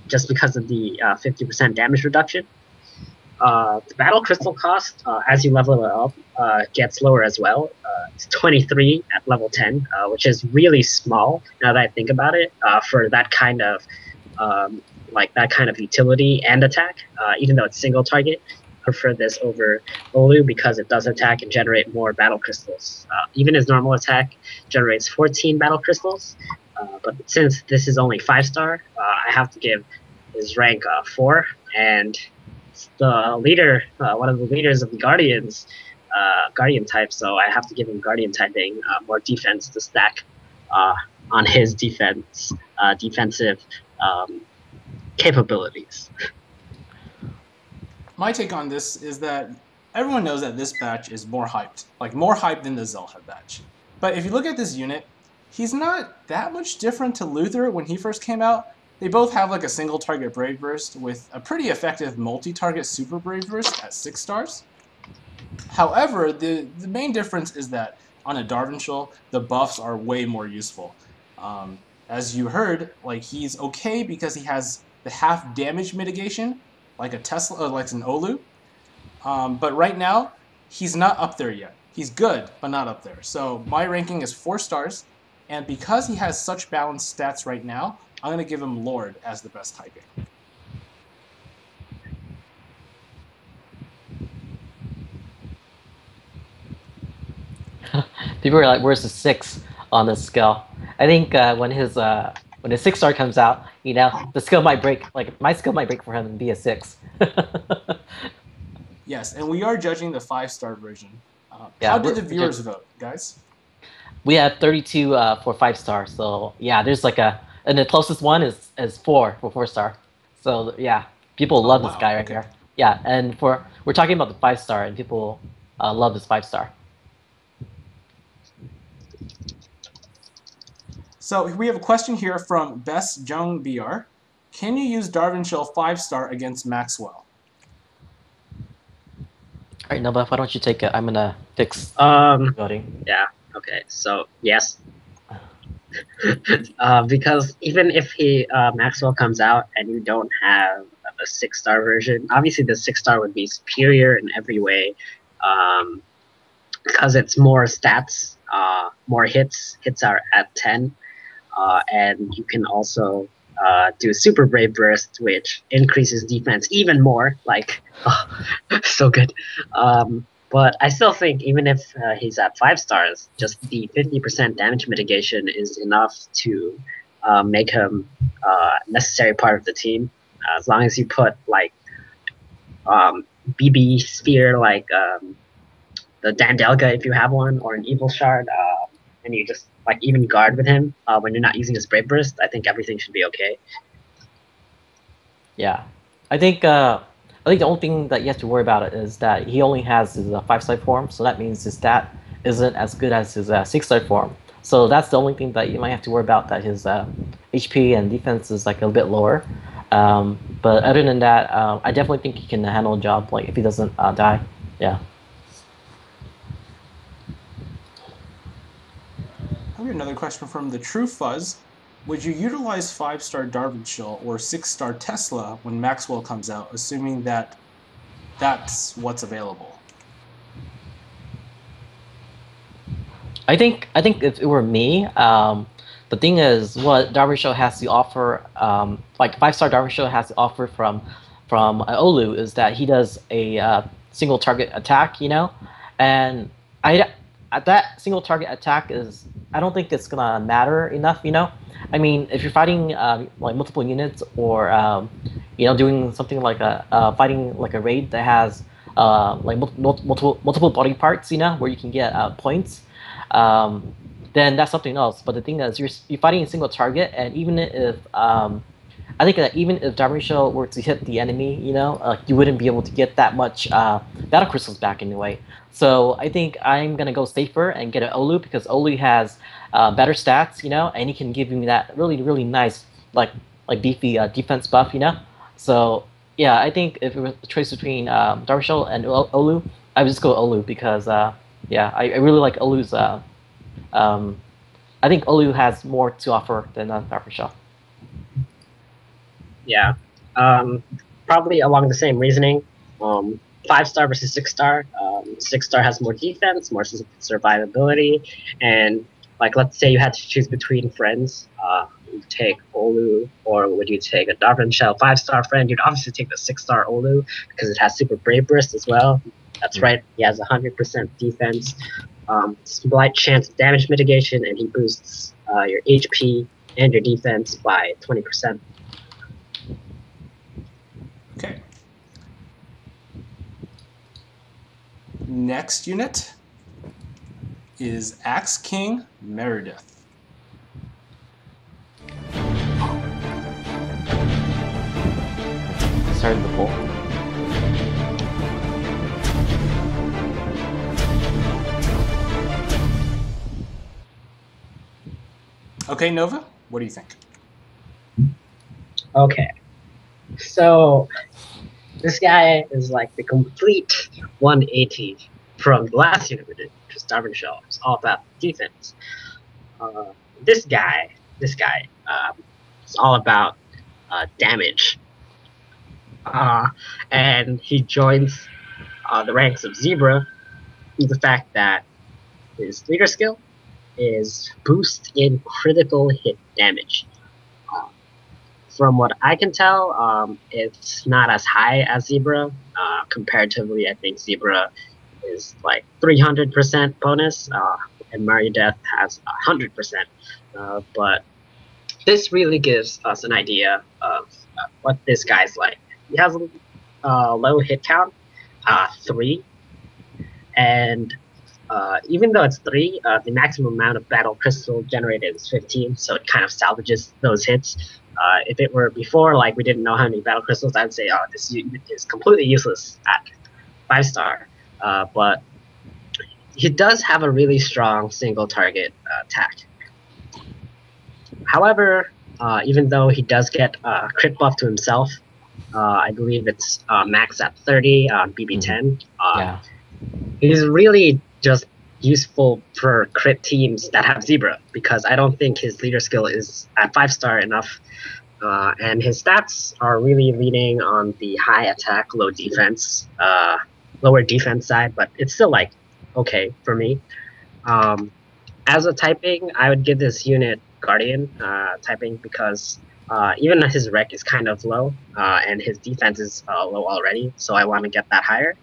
just because of the 50% damage reduction. The battle crystal cost, as you level it up, gets lower as well. It's 23 at level 10, which is really small now that I think about it, for that kind of utility and attack, even though it's single target. Prefer this over Olu because it does attack and generate more battle crystals. Even his normal attack generates 14 battle crystals, but since this is only 5-star, I have to give his rank 4, and the leader, one of the leaders of the Guardians, Guardian type, so I have to give him Guardian typing, more defense to stack on his defensive capabilities. My take on this is that everyone knows that this batch is more hyped, like more hyped than the Zelnite batch. But if you look at this unit, he's not that much different to Luther when he first came out. They both have like a single target Brave Burst with a pretty effective multi-target Super Brave Burst at 6 stars. However, the main difference is that on a Darvanshel, the buffs are way more useful. As you heard, like he's okay because he has the half damage mitigation, like a Tesla, like an Olu. But right now, he's not up there yet. He's good, but not up there. So my ranking is 4 stars, and because he has such balanced stats right now, I'm going to give him Lord as the best typing. People are like, "Where's the 6 on this skill?" I think when his 6-star comes out, you know, the skill might break. Like my skill might break for him and be a 6. Yes, and we are judging the 5-star version. Yeah, how did the viewers vote, guys? We have 32 for 5-star. So yeah, there's like and the closest one is 4 for 4-star. So yeah, people love this guy right here. Yeah, and we're talking about the 5-star, and people love this 5-star. So we have a question here from Best Jung BR. Can you use Darvanshel 5-star against Maxwell? All right, Nova, why don't you take it? I'm gonna fix voting. Yeah. Okay. So yes, because even if Maxwell comes out and you don't have a 6-star version, obviously the 6-star would be superior in every way, because it's more stats, more hits. Hits are at 10, and you can also do Super Brave Burst, which increases defense even more. Like, oh, so good. But I still think even if he's at 5 stars, just the 50% damage mitigation is enough to make him a necessary part of the team. As long as you put like BB Sphere, like the Dandelga if you have one, or an Evil Shard, and you just like even guard with him when you're not using his Brave Burst, I think everything should be okay. Yeah, I think the only thing that you have to worry about is that he only has his 5-star form, so that means his stat isn't as good as his 6-star form. So that's the only thing that you might have to worry about, that his HP and defense is like a bit lower. But other than that, I definitely think he can handle a job, like if he doesn't die. Yeah. I have another question from the True Fuzz. Would you utilize 5-star Darvanshel or 6-star Tesla when Maxwell comes out, assuming that that's what's available? I think if it were me, the thing is what Darvanshel has to offer, like 5-star Darvanshel has to offer from Olu is that he does a single target attack, you know, and I that single target attack is I don't think it's gonna matter enough, you know. I mean, if you're fighting like multiple units or you know doing something like a fighting like a raid that has like multiple body parts, you know, where you can get points, then that's something else. But the thing is, you're fighting a single target, and even if I think that even if Darvanshel were to hit the enemy, you know, you wouldn't be able to get that much battle crystals back anyway. So I think I'm gonna go safer and get an Olu because Olu has better stats, you know, and he can give me that really nice like beefy defense buff, you know. So yeah, I think if it was a choice between Darvanshel and Olu, I would just go Olu because yeah, I really like Olu's. I think Olu has more to offer than Darvanshel. Yeah, probably along the same reasoning. 5-star versus 6-star. 6-star has more defense, more survivability, and like let's say you had to choose between friends. Would you take Olu or would you take a Darvanshel 5-star friend? You'd obviously take the 6-star Olu because it has super brave burst as well. That's right. He has 100% defense, slight chance of damage mitigation, and he boosts your HP and your defense by 20%. Okay. Next unit is Axe King Meredy. Started the poll. Okay, Nova, what do you think? Okay, so this guy is like the complete 180 from the last unit we did, which was Darvanshel. It's all about defense. This guy is all about damage. And he joins the ranks of Zebra with the fact that his leader skill is boost in critical hit damage. From what I can tell, it's not as high as Zebra. Comparatively, I think Zebra is like 300% bonus, and Meredy has 100%. But this really gives us an idea of what this guy's like. He has a low hit count, 3, and even though it's 3, the maximum amount of battle crystal generated is 15, so it kind of salvages those hits. If it were before, like we didn't know how many battle crystals, I'd say, oh, this unit is completely useless at 5-star. But he does have a really strong single target attack. However, even though he does get crit buff to himself, I believe it's max at 30 on BB10. Yeah. He's really just useful for crit teams that have Zebra because I don't think his leader skill is at 5-star enough, and his stats are really leaning on the high attack, low defense, lower defense side, but it's still like okay for me. As a typing, I would give this unit Guardian typing because even his rec is kind of low, and his defense is low already, so I want to get that higher.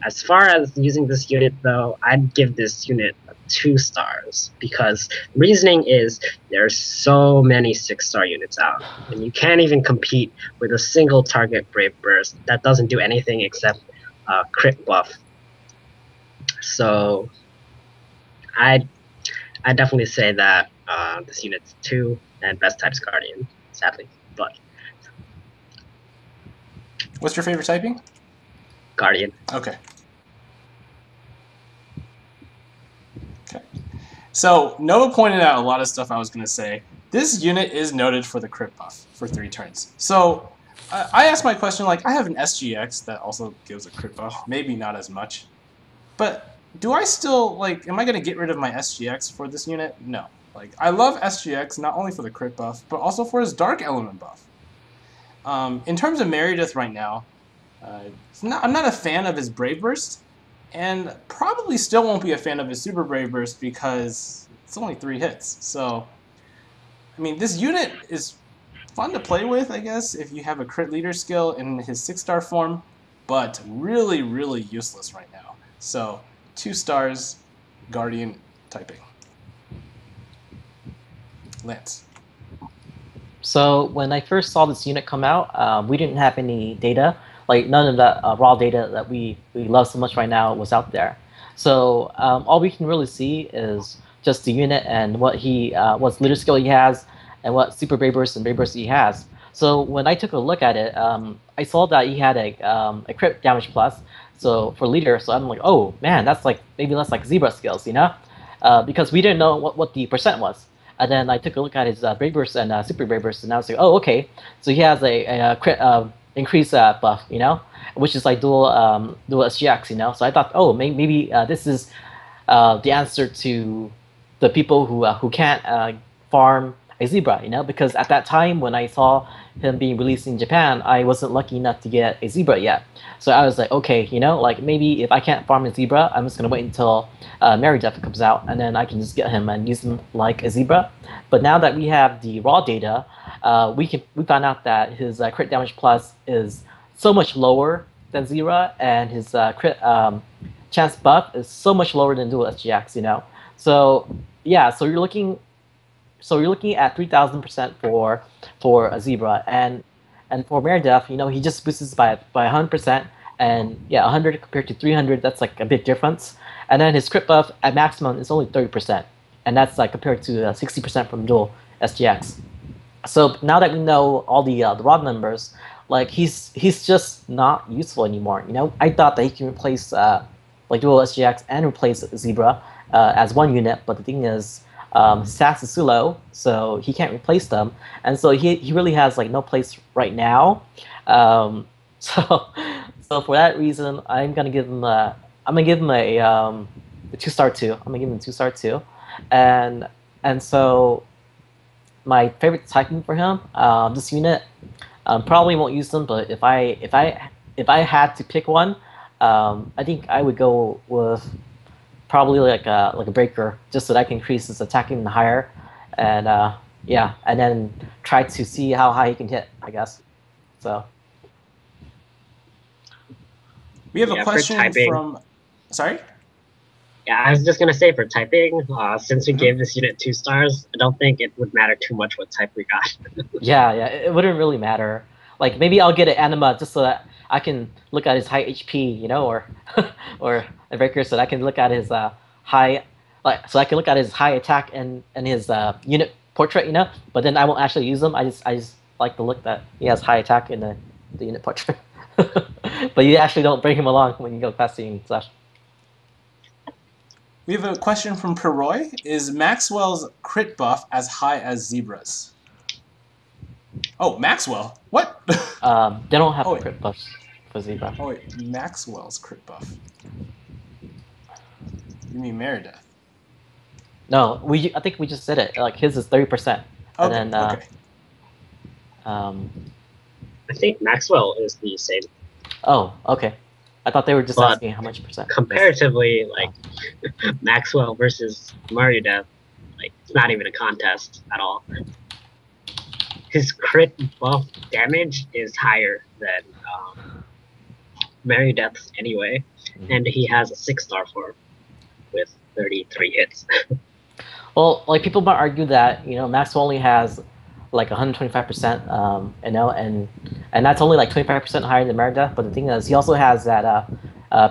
As far as using this unit, though, I'd give this unit 2 stars because reasoning is there's so many 6-star units out, and you can't even compete with a single target Brave Burst that doesn't do anything except crit buff. So I definitely say that this unit's 2 and best type's Guardian, sadly, but What's your favorite typing? Guardian. Okay. Okay. So Nova pointed out a lot of stuff I was going to say. This unit is noted for the crit buff for 3 turns. So I asked my question, like, I have an SGX that also gives a crit buff. Maybe not as much. But do I still, like, am I going to get rid of my SGX for this unit? No. Like, I love SGX not only for the crit buff, but also for his dark element buff. In terms of Meredy right now, I'm not a fan of his Brave Burst, And probably still won't be a fan of his Super Brave Burst because it's only 3 hits. So, I mean, this unit is fun to play with, I guess, if you have a crit leader skill in his 6-star form, but really, really useless right now. So, 2 stars, Guardian typing. Lance. So when I first saw this unit come out, we didn't have any data. Like none of that raw data that we love so much right now was out there. So all we can really see is just the unit and what leader skill he has, and what super Brave Burst and Brave Burst he has. So when I took a look at it, I saw that he had a crit damage plus. So for leader, so I'm like, oh man, that's like maybe less like Zebra skills, you know, because we didn't know what the percent was. And then I took a look at his Brave Burst and Super Brave Burst, and I was like, oh, okay. So he has a crit increase buff, you know, which is like dual SGX, you know. So I thought, oh, maybe this is the answer to the people who can't farm a Zebra, you know, because at that time when I saw him being released in Japan, I wasn't lucky enough to get a Zebra yet. So I was like, okay, you know, like maybe if I can't farm a Zebra, I'm just gonna wait until Meredy comes out, and then I can just get him and use him like a Zebra. But now that we have the raw data, we found out that his crit damage plus is so much lower than Zebra, and his crit chance buff is so much lower than dual SGX, you know. So yeah, so you're looking at 3,000% for a Zebra, and for Meredy, you know, he just boosts by 100%, and yeah, 100 compared to 300, that's like a big difference. And then his crit buff at maximum is only 30%, and that's like compared to 60% from dual SGX. So now that we know all the raw numbers, like he's just not useful anymore. You know, I thought that he can replace like dual SGX and replace Zebra as one unit, but the thing is, stats is too low, so he can't replace them, and so he really has like no place right now. So for that reason, I'm gonna give him a 2-star 2. I'm gonna give him a 2-star 2, and so my favorite typing for him, this unit, probably won't use them, but if I had to pick one, I think I would go with probably like a breaker, just so that I can increase his attack even higher, and yeah, and then try to see how high he can hit, I guess. So we have a question from. Sorry. Yeah, I was just gonna say for typing, since we gave this unit 2 stars, I don't think it would matter too much what type we got. yeah, it wouldn't really matter. Like maybe I'll get an anima just so that I can look at his high HP, you know, or or a breaker, so that I can look at his high, like so I can look at his high attack and his unit portrait, you know. But then I won't actually use them. I just like to look that he has high attack in the unit portrait. But you actually don't bring him along when you go past the slash. We have a question from Peroy. Is Maxwell's crit buff as high as Zebra's? Oh, Maxwell? What? They don't have crit buffs for Zebra. Oh wait, Maxwell's crit buff. You mean Meredy? No, I think we just said it. Like his is 30%. Okay. And then, okay. I think Maxwell is the same. Oh, okay. I thought they were just asking how much percent. Comparatively, like Maxwell versus Meredy, like it's not even a contest at all. His crit buff damage is higher than Meredy's anyway, and he has a 6-star form with 33 hits. Well, like people might argue that Maxwell only has like 125%, and that's only like 25% higher than Meredy. But the thing is, he also has that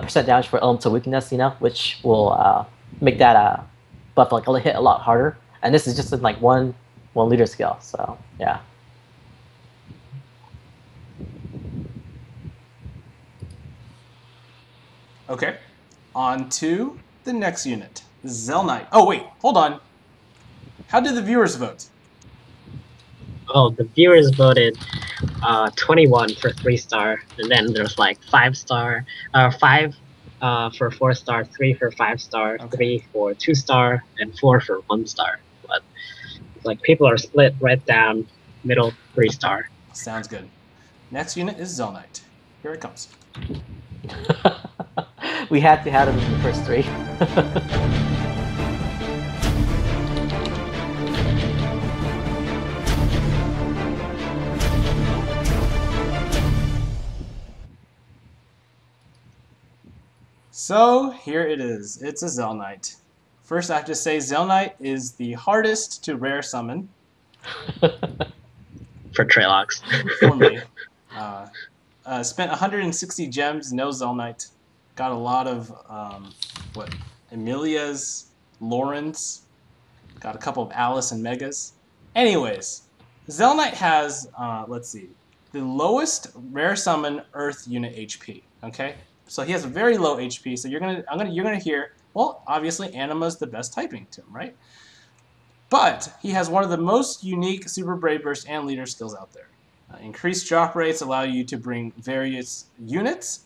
percent damage for elemental weakness, which will make that buff like hit a lot harder. And this is just in like one leader skill. So yeah. Okay, on to the next unit, Zelnite. Oh wait, hold on. How did the viewers vote? Oh, the viewers voted 21 for 3-star, and then there's like 5-star, 5 for 4-star, 3 for 5-star, Okay. 3 for 2-star, and 4 for 1-star. But like people are split right down middle 3-star. Sounds good. Next unit is Zelnite. Here it comes. We had to have him in the first 3. So here it is. It's a Zelnite. First, I have to say Zelnite is the hardest to rare summon For Treylox. for me. Spent 160 gems, no Zelnite. Got a lot of Emilia's, Lauren's. Got a couple of Alice and Megas. Anyways, Zelnite has let's see, the lowest rare summon Earth unit HP. Okay, so he has a very low HP. So you're gonna hear, well, obviously Anima's the best typing to him, right? But he has one of the most unique Super Brave Burst and Leader skills out there. Increased drop rates allow you to bring various units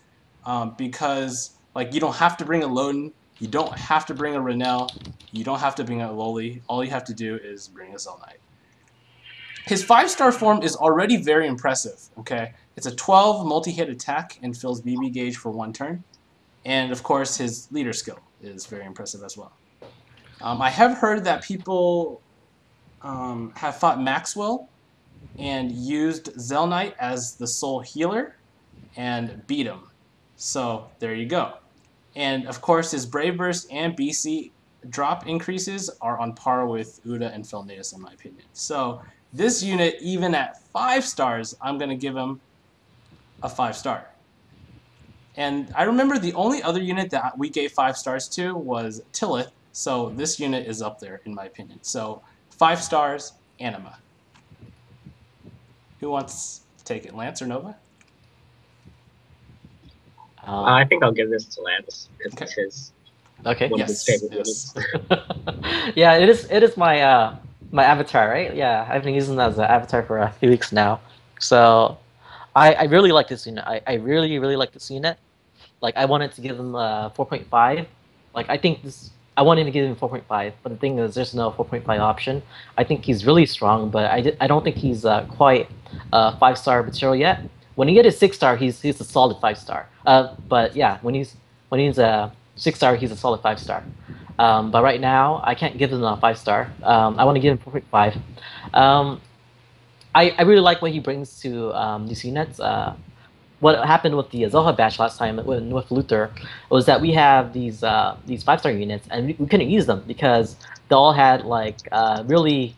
because, like, you don't have to bring a Loden, you don't have to bring a Renell, you don't have to bring a Loli. All you have to do is bring a Zelnite. His 5-star form is already very impressive. Okay, it's a 12 multi-hit attack and fills BB gauge for 1 turn, and of course his Leader skill is very impressive as well. I have heard that people have fought Maxwell and used Zelnite as the sole healer and beat him. So there you go. And of course his Brave Burst and BC drop increases are on par with Uda and Felnatus in my opinion. So this unit, even at 5 stars, I'm going to give him a 5-star. And I remember the only other unit that we gave 5 stars to was Tillith. So this unit is up there in my opinion. So 5 stars, Anima. Who wants to take it, Lance or Nova? I think I'll give this to Lance because it's his one of his favorite units. Yeah, it is my my avatar, right? Yeah, I've been using that as an avatar for a few weeks now. So I really like this unit. I really like this unit. Like, I wanted to give him 4.5. Like, I think this. I wanted to give him 4.5, but the thing is, there's no 4.5 option. I think he's really strong, but I don't think he's quite 5-star material yet. When he gets a 6-star, he's a solid 5-star. But yeah, when he's a 6-star, he's a solid 5-star. But right now, I can't give him a 5-star. I want to give him 4.5. I really like what he brings to these units. What happened with the Azael batch last time with Luther was that we have these 5-star units, and we couldn't use them because they all had really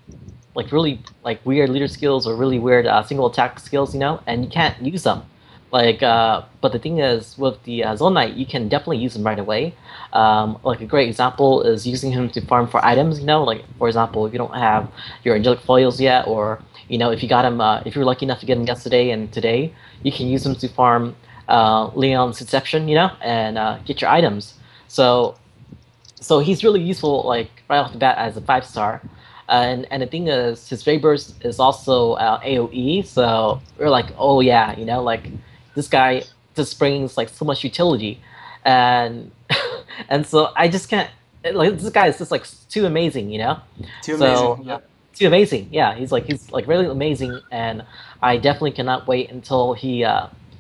weird leader skills or really weird single attack skills, you know, and you can't use them. But the thing is, with the Zelnite, you can definitely use him right away. Like, a great example is using him to farm for items, you know, like, for example, if you don't have your angelic foils yet, or, you know, if you got him, if you're lucky enough to get him yesterday and today, you can use him to farm Leon's Deception, you know, and get your items. So he's really useful, like, right off the bat as a 5-star. And the thing is, his Ray Burst is also AoE, so we're like, oh yeah, you know, like, this guy just brings like so much utility, and and so I just can't, like, this guy is just like too amazing, you know. Too amazing, yeah. Too amazing, yeah. He's like really amazing, and I definitely cannot wait until he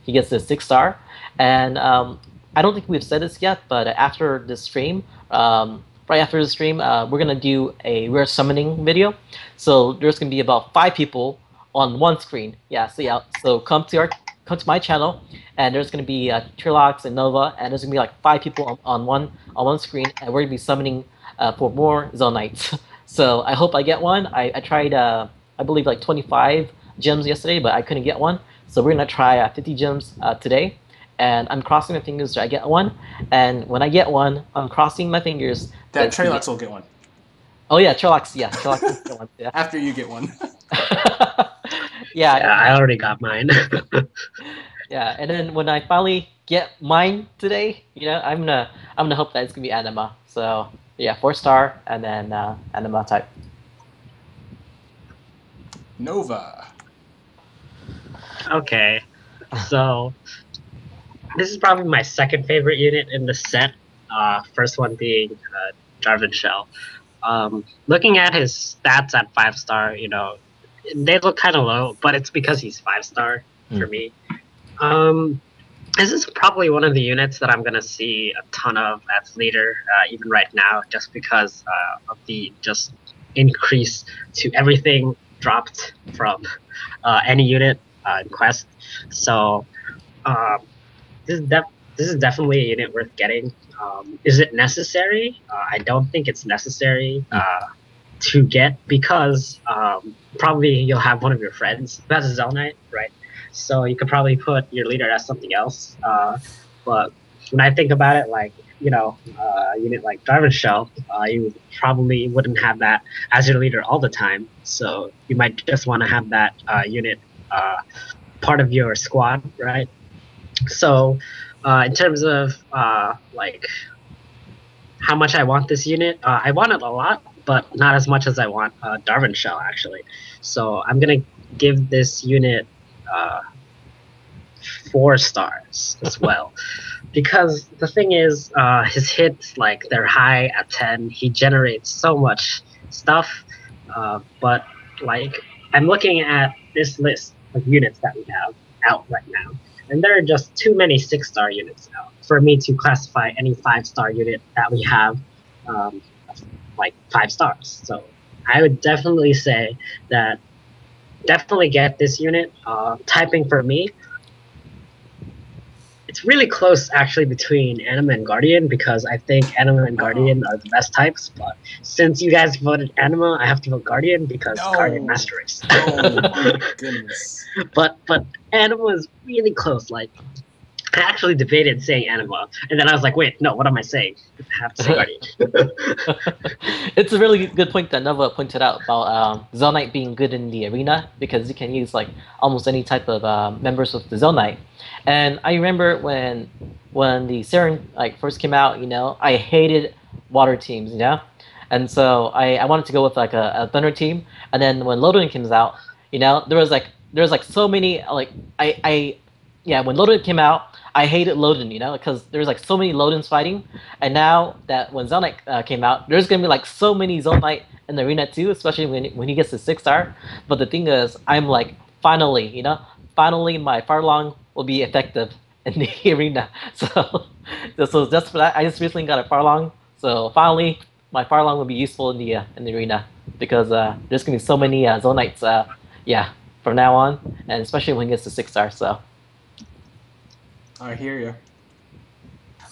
gets the 6-star. And I don't think we've said this yet, but after this stream, right after the stream, we're gonna do a rare summoning video. So there's gonna be about 5 people on one screen. Yeah, so yeah, so come to my channel, and there's gonna be Treylox and Nova, and there's gonna be like 5 people on one screen, and we're gonna be summoning for more Zelnites. So I hope I get one. I tried I believe like 25 gems yesterday, but I couldn't get one. So we're gonna try 50 gems today. And I'm crossing my fingers that I get one. And when I get one, I'm crossing my fingers that Treylox will get one. Oh yeah, Treylox. Yeah, Treylox will get one. Yeah. After you get one. Yeah, I already got mine. Yeah, and then when I finally get mine today, you know, I'm gonna hope that it's gonna be Anima. So yeah, 4-star, and then Anima type. Nova. Okay, so this is probably my second favorite unit in the set. First one being Darvanshel. Looking at his stats at 5-star, you know, they look kind of low, but it's because he's 5-star for me. This is probably one of the units that I'm going to see a ton of as leader, even right now, just because of the just increase to everything dropped from any unit in Quest. So um, this is this is definitely a unit worth getting. Is it necessary? I don't think it's necessary to get because probably you'll have one of your friends who has a Zelnite, right? So you could probably put your leader as something else. But when I think about it, like a unit like Darvanshel, you probably wouldn't have that as your leader all the time. So you might just want to have that unit part of your squad, right? So in terms of like how much I want this unit, I want it a lot, but not as much as I want Darvanshel actually. So I'm gonna give this unit uh, 4 stars as well, because the thing is, his hits like they're high at 10. He generates so much stuff, but like I'm looking at this list of units that we have out right now, and there are just too many 6-star units out for me to classify any 5-star unit that we have like 5 stars. So I would definitely say that definitely get this unit. Typing for me, it's really close actually between Anima and Guardian, because I think Anima and Guardian are the best types. But since you guys voted Anima, I have to vote Guardian because Guardian Master Race. Oh my goodness. But Anima is really close. Like I actually debated saying Anima, and then I was like, wait, no, what am I saying? I have to say Guardian. It's a really good point that Nova pointed out about Zelnite being good in the arena, because you can use like almost any type of members with the Zelnite. And I remember when the Saren like first came out, I hated water teams, and so I wanted to go with like a thunder team. And then when Loden comes out, there was like so many like when Loden came out, I hated Loden, because there's like so many Lodens fighting. And now that when Zelnite came out, there's gonna be like so many Zelnite in the arena too, especially when he gets to 6-star. But the thing is, I'm like finally my Farlong will be effective in the arena. So just for that, I just recently got a Farlong. So finally, my Farlong will be useful in the arena, because there's gonna be so many Zelnites. From now on, and especially when he gets to 6-star. So. I hear you.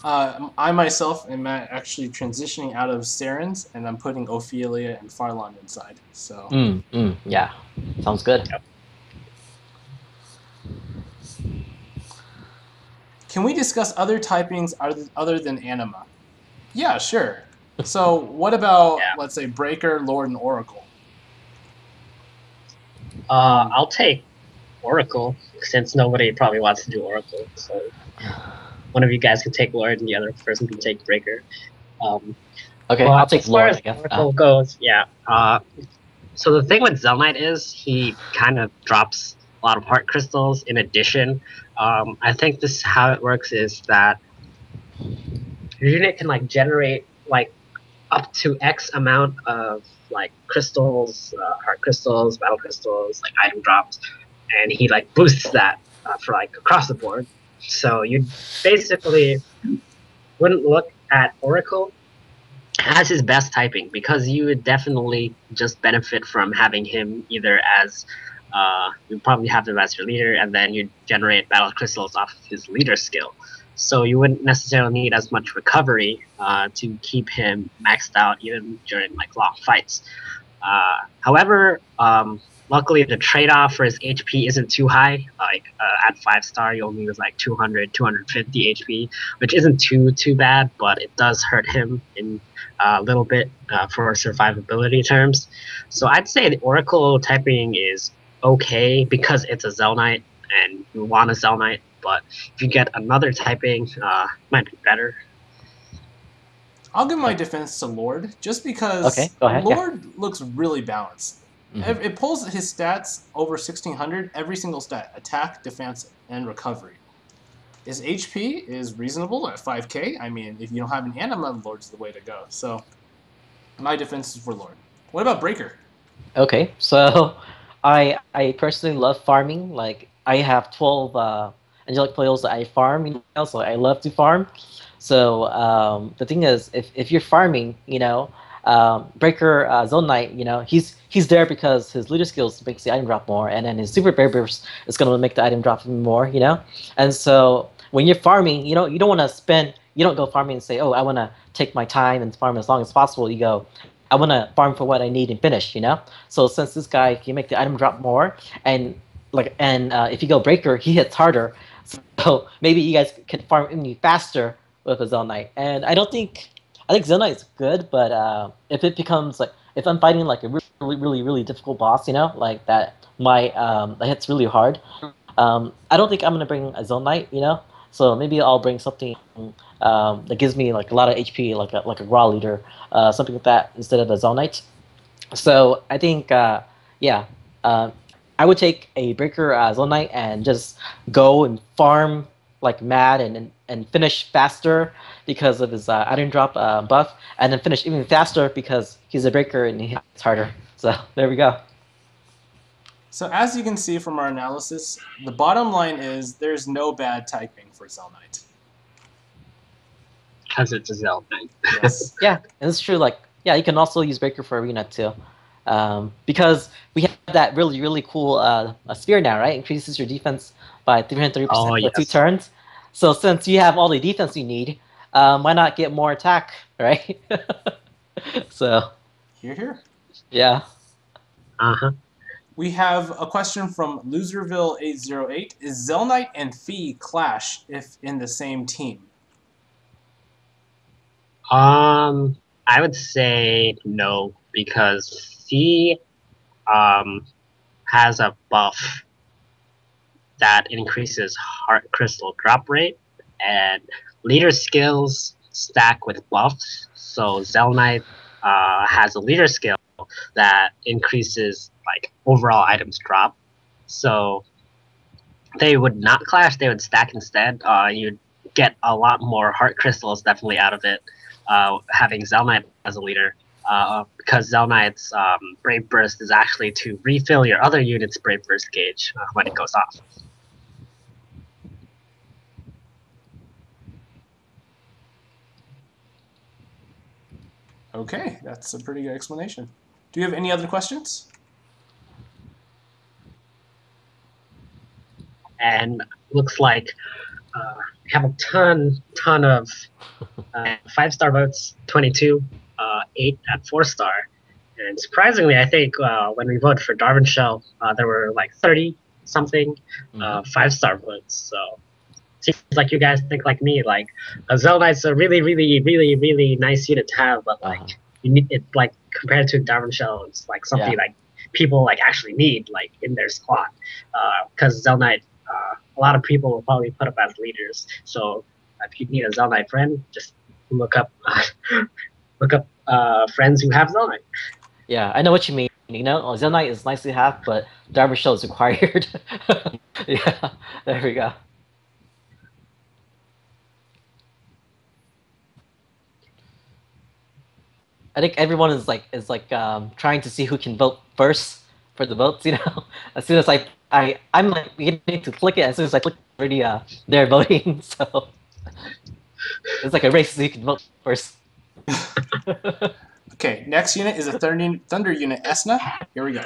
I myself am actually transitioning out of Sarens, and I'm putting Ophelia and Farlon inside. So. Yeah, sounds good. Can we discuss other typings other than Anima? Yeah, sure. So what about, let's say, Breaker, Lord, and Oracle? I'll take Oracle, since nobody probably wants to do Oracle. So one of you guys can take Lord, and the other person can take Breaker. Okay, I'll take Lord. As far as Oracle goes, so the thing with Zelnite is he kind of drops a lot of heart crystals. In addition, I think this how it works is that your unit can like generate like up to X amount of like crystals, heart crystals, battle crystals, like item drops, and he like boosts that for like across the board. So you basically wouldn't look at Oracle as his best typing, because you would definitely just benefit from having him either as you probably have him as your leader, and then you generate battle crystals off of his leader skill. So you wouldn't necessarily need as much recovery to keep him maxed out even during like long fights. However, luckily the trade-off for his HP isn't too high. Like at 5-star, you only use like 200, 250 HP, which isn't too bad, but it does hurt him in a little bit for survivability terms. So I'd say the Oracle typing is okay because it's a Zelnite and you want a Zelnite, but if you get another typing, it might be better. I'll give my defense to Lord, just because go ahead, Lord looks really balanced. Mm-hmm. It pulls his stats over 1600, every single stat, attack, defense, and recovery. His HP is reasonable at 5k. I mean, if you don't have an Anima, Lord's the way to go. So my defense is for Lord. What about Breaker? Okay, so I personally love farming. Like I have 12 angelic foils I farm, so I love to farm. So the thing is, if you're farming, Breaker Zelnite, he's there because his leader skills makes the item drop more, and then his super bear burst is gonna make the item drop even more, And so when you're farming, you don't want to spend, you don't go farming and say, oh, I want to take my time and farm as long as possible. You go, I want to farm for what I need and finish, So since this guy can make the item drop more, and if you go Breaker, he hits harder. So maybe you guys can farm even faster with a Zelnite. And I think Zelnite is good, but if it becomes if I'm fighting like a really really really difficult boss, like that that hits really hard. I don't think I'm gonna bring a Zelnite, So maybe I'll bring something that gives me like a lot of HP, like a Raw Leader, something like that instead of a Zelnite. So I think, yeah, I would take a Breaker Zelnite and just go and farm like mad and finish faster because of his item drop buff, and then finish even faster because he's a Breaker and he hits harder. So there we go. So as you can see from our analysis, the bottom line is there's no bad typing for Zelnite. Because it's a Zelnite. Yes. Yeah, and it's true. You can also use Breaker for Arena too. Because we have that really, really cool sphere now, right? Increases your defense by 330% for 2 turns. So since you have all the defense you need, why not get more attack, right? So. Here. Yeah. Uh-huh. We have a question from Loserville808. Is Zelnite and Fee clash if in the same team? I would say no, because Fee has a buff that increases heart crystal drop rate, and leader skills stack with buffs. So Zelnite has a leader skill that increases overall items drop. So they would not clash, they would stack instead. You'd get a lot more heart crystals definitely out of it, having Zelnite as a leader. Because Zelnite's Brave Burst is actually to refill your other unit's Brave Burst gauge when it goes off. Okay, that's a pretty good explanation. Do you have any other questions? And looks like we have a ton of 5-star votes, 22, 8 at 4-star. And surprisingly, I think when we voted for Darvanshel, there were like 30 something 5-star votes. So seems like you guys think like me. Like a Zelnite's a really, really, really, really nice unit to have, but you need it compared to Darvanshel, it's like something like people actually need in their squad. Because Zelnite, a lot of people will probably put up as leaders. So if you need a Zelnite friend, just look up friends who have Zelnite. Yeah, I know what you mean. Zelnite is nice to have, but Darvanshel is required. Yeah, there we go. I think everyone is trying to see who can vote first for the votes. As soon as I'm beginning to click it. As soon as I click, already they're voting. So it's like a race, so you can vote first. Okay, next unit is a Thunder unit, Esna. Here we go.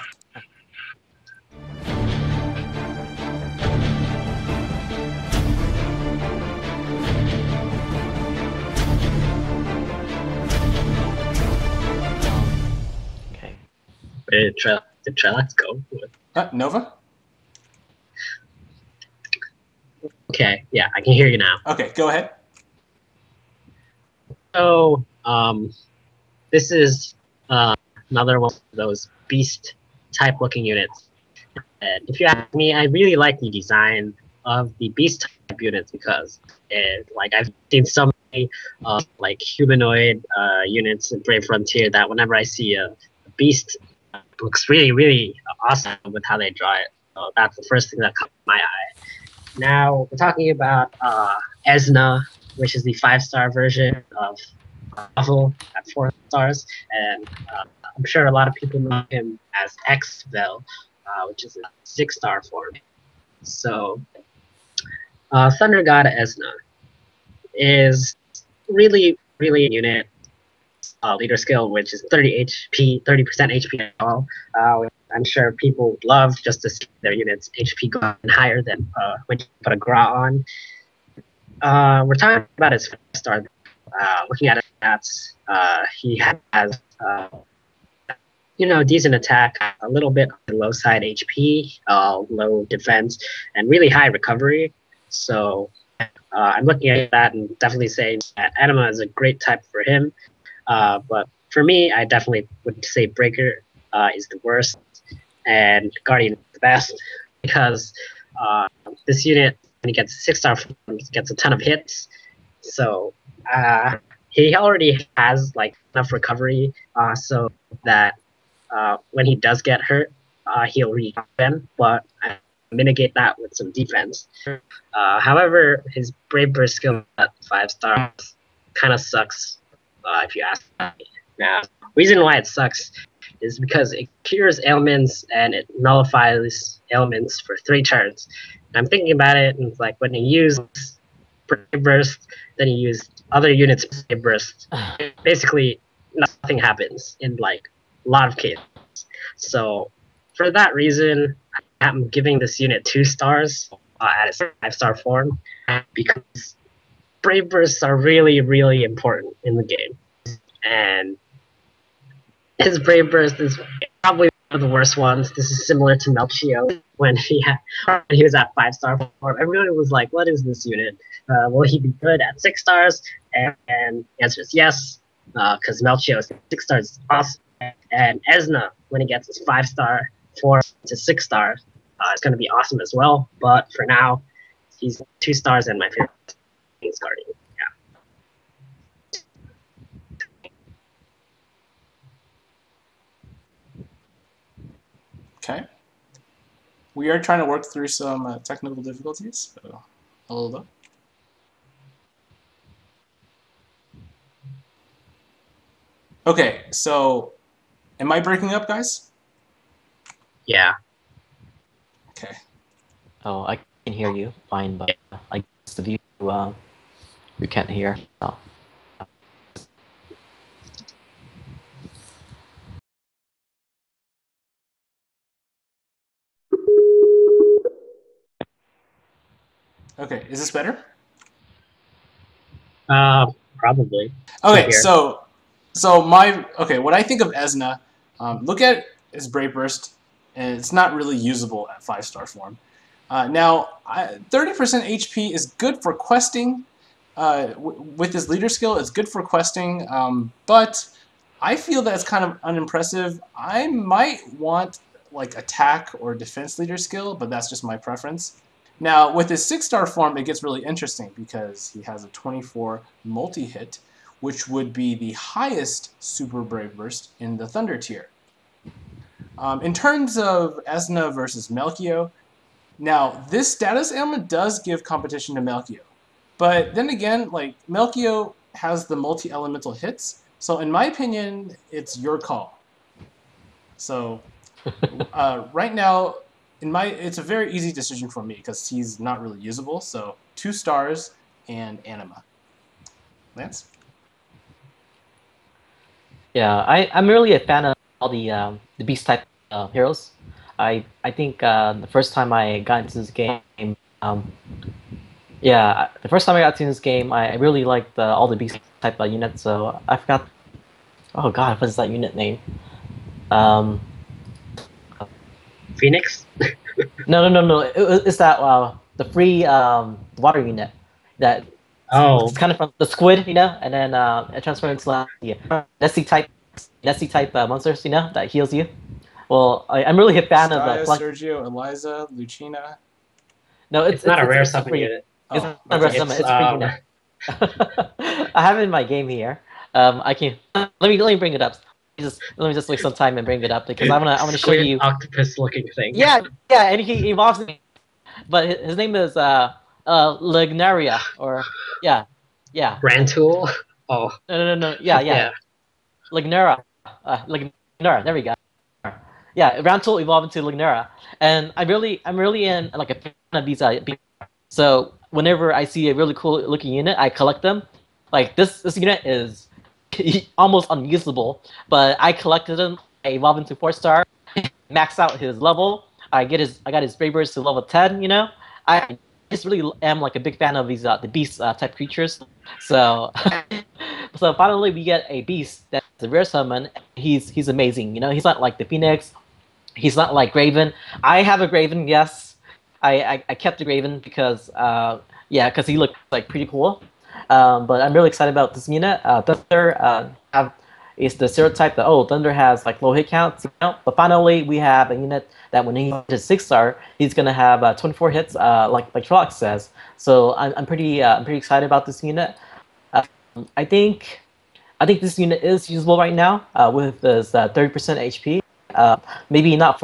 Okay. Did Trelax go? Nova? Okay, yeah, I can hear you now. Okay, go ahead. So, this is another one of those beast type looking units. And if you ask me, I really like the design of the beast type units because I've seen so many humanoid units in Brave Frontier that whenever I see a beast, it looks really, really awesome with how they draw it. So that's the first thing that caught my eye. Now we're talking about Esna, which is the 5-star version of Azael at 4 stars, and I'm sure a lot of people know him as Exvehl, which is a 6-star form. So Thunder God Esna is really a unit leader skill, which is 30 HP, 30% HP at all. Which I'm sure people would love just to see their units HP going higher than when you put a Gra on. We're talking about his 5-star. Looking at his stats, he has decent attack, a little bit on the low side HP, low defense, and really high recovery. So I'm looking at that and definitely saying that Anima is a great type for him. But for me, I definitely would say Breaker is the worst and Guardian is the best because this unit, when he gets 6-star, gets a ton of hits. So he already has like enough recovery so that when he does get hurt, he'll regen, but I mitigate that with some defense. However, his Brave Burst skill at 5 stars kind of sucks, if you ask me. Now, reason why it sucks is because it cures ailments and it nullifies ailments for 3 turns. And I'm thinking about it, and it's like when you use Brave Burst, then you use other units' Brave Burst, basically nothing happens in like a lot of cases. So for that reason, I'm giving this unit 2 stars at its 5-star form because Brave Bursts are really important in the game. And his Brave Burst is probably one of the worst ones. This is similar to Melchio when he was at 5-star form. Everybody was like, what is this unit? Will he be good at 6 stars? And the answer is yes, because Melchio is 6 stars awesome. And Esna, when he gets his 5-star 4 to 6 stars, it's going to be awesome as well. But for now, he's 2 stars and my favorite is Guardian. Okay. We are trying to work through some technical difficulties, so hold up. Okay, so am I breaking up, guys? Yeah. Okay. Oh, I can hear you fine, but I guess the view we can't hear. Oh. Okay, is this better? Probably. Okay, so what I think of Esna, look at his Brave Burst, and it's not really usable at 5-star form. Now, 30% HP is good for questing. With his leader skill, it's good for questing, but I feel that it's kind of unimpressive. I might want like attack or defense leader skill, but that's just my preference. Now, with his 6-star form, it gets really interesting because he has a 24 multi-hit, which would be the highest Super Brave Burst in the Thunder tier. In terms of Esna versus Melchio, now this status ailment does give competition to Melchio. But then again, like Melchio has the multi-elemental hits, so in my opinion, it's your call. So right now, it's a very easy decision for me because he's not really usable. So 2 stars and Anima. Lance? Yeah, I'm really a fan of all the beast type heroes. I think the first time I got into this game, yeah, the first time I got into this game, I really liked all the beast type units. So I forgot. Oh God, what is that unit name? Phoenix? No. It's that the free water unit that. Oh, It's kind of from the squid, and then it transforms into like the Nessie type monsters, that heals you. Well, I'm really a fan Skya, of Sergio, Eliza, Lucina. No, it's not a rare summon unit. It's not a rare summon. It's a free unit. I have it in my game here. I can let me bring it up. Let me just waste some time and bring it up because I wanna show you octopus looking thing. Yeah, and he evolves, but his name is Lignaria or yeah. Rantoul? Oh. No. Yeah. Lignera. Lignera. There we go. Yeah, Rantoul evolved into Lignera, and I'm really in like a fan of these. So whenever I see a really cool looking unit, I collect them. Like this unit is almost unusable, but I collected him. I evolved into 4-star, max out his level. I got his Brave Birds to level 10. You know, I just really am like a big fan of these the beast type creatures. So so finally we get a beast that's a rare summon. He's amazing. You know, he's not like the Phoenix. He's not like Graven. I have a Graven, yes. I kept the Graven because yeah, because he looked like pretty cool. But I'm really excited about this unit. Thunder is the stereotype that Thunder has like low hit counts, you know. But finally we have a unit that when he hits 6-star, he's gonna have 24 hits, like Trolloc says. So I'm pretty excited about this unit. I think this unit is usable right now with this 30% HP. Maybe not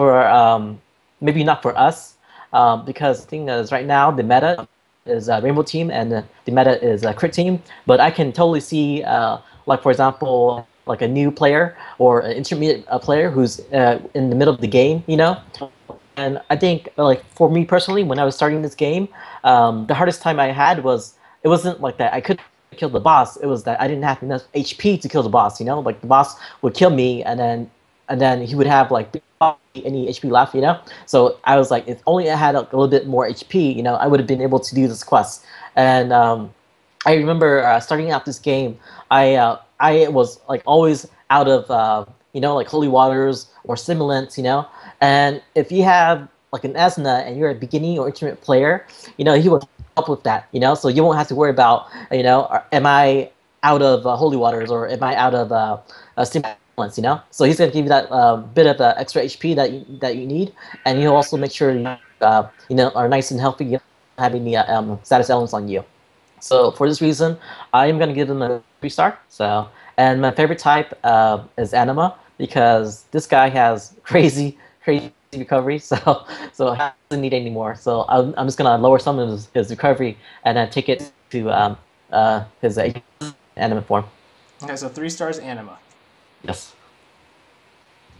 for us, because the thing is right now the meta is Rainbow Team and the meta is Crit Team. But I can totally see like for example like a new player or an intermediate player who's in the middle of the game, you know. And I think like for me personally, when I was starting this game, the hardest time I had was it wasn't like that I couldn't kill the boss. It was that I didn't have enough HP to kill the boss. You know, like the boss would kill me, and then he would have like any HP left, you know. So I was like, if only I had like, a little bit more HP, you know, I would have been able to do this quest. And I remember starting out this game, I was like always out of you know, like holy waters or simulants, you know. And if you have like an Esna and you're a beginning or intermediate player, you know, he will help with that, you know. So you won't have to worry about, you know, am I out of holy waters or am I out of stimulants, you know. So he's gonna give you that bit of extra HP that you need, and he'll also make sure you know, are nice and healthy, you know, having the status elements on you. So for this reason, I'm gonna give him a 3-star. So, and my favorite type is Anima because this guy has crazy recovery. So he doesn't need any more. So I'm just gonna lower some of his recovery and then take it to his Anima form. Okay, so 3 stars Anima. Yes.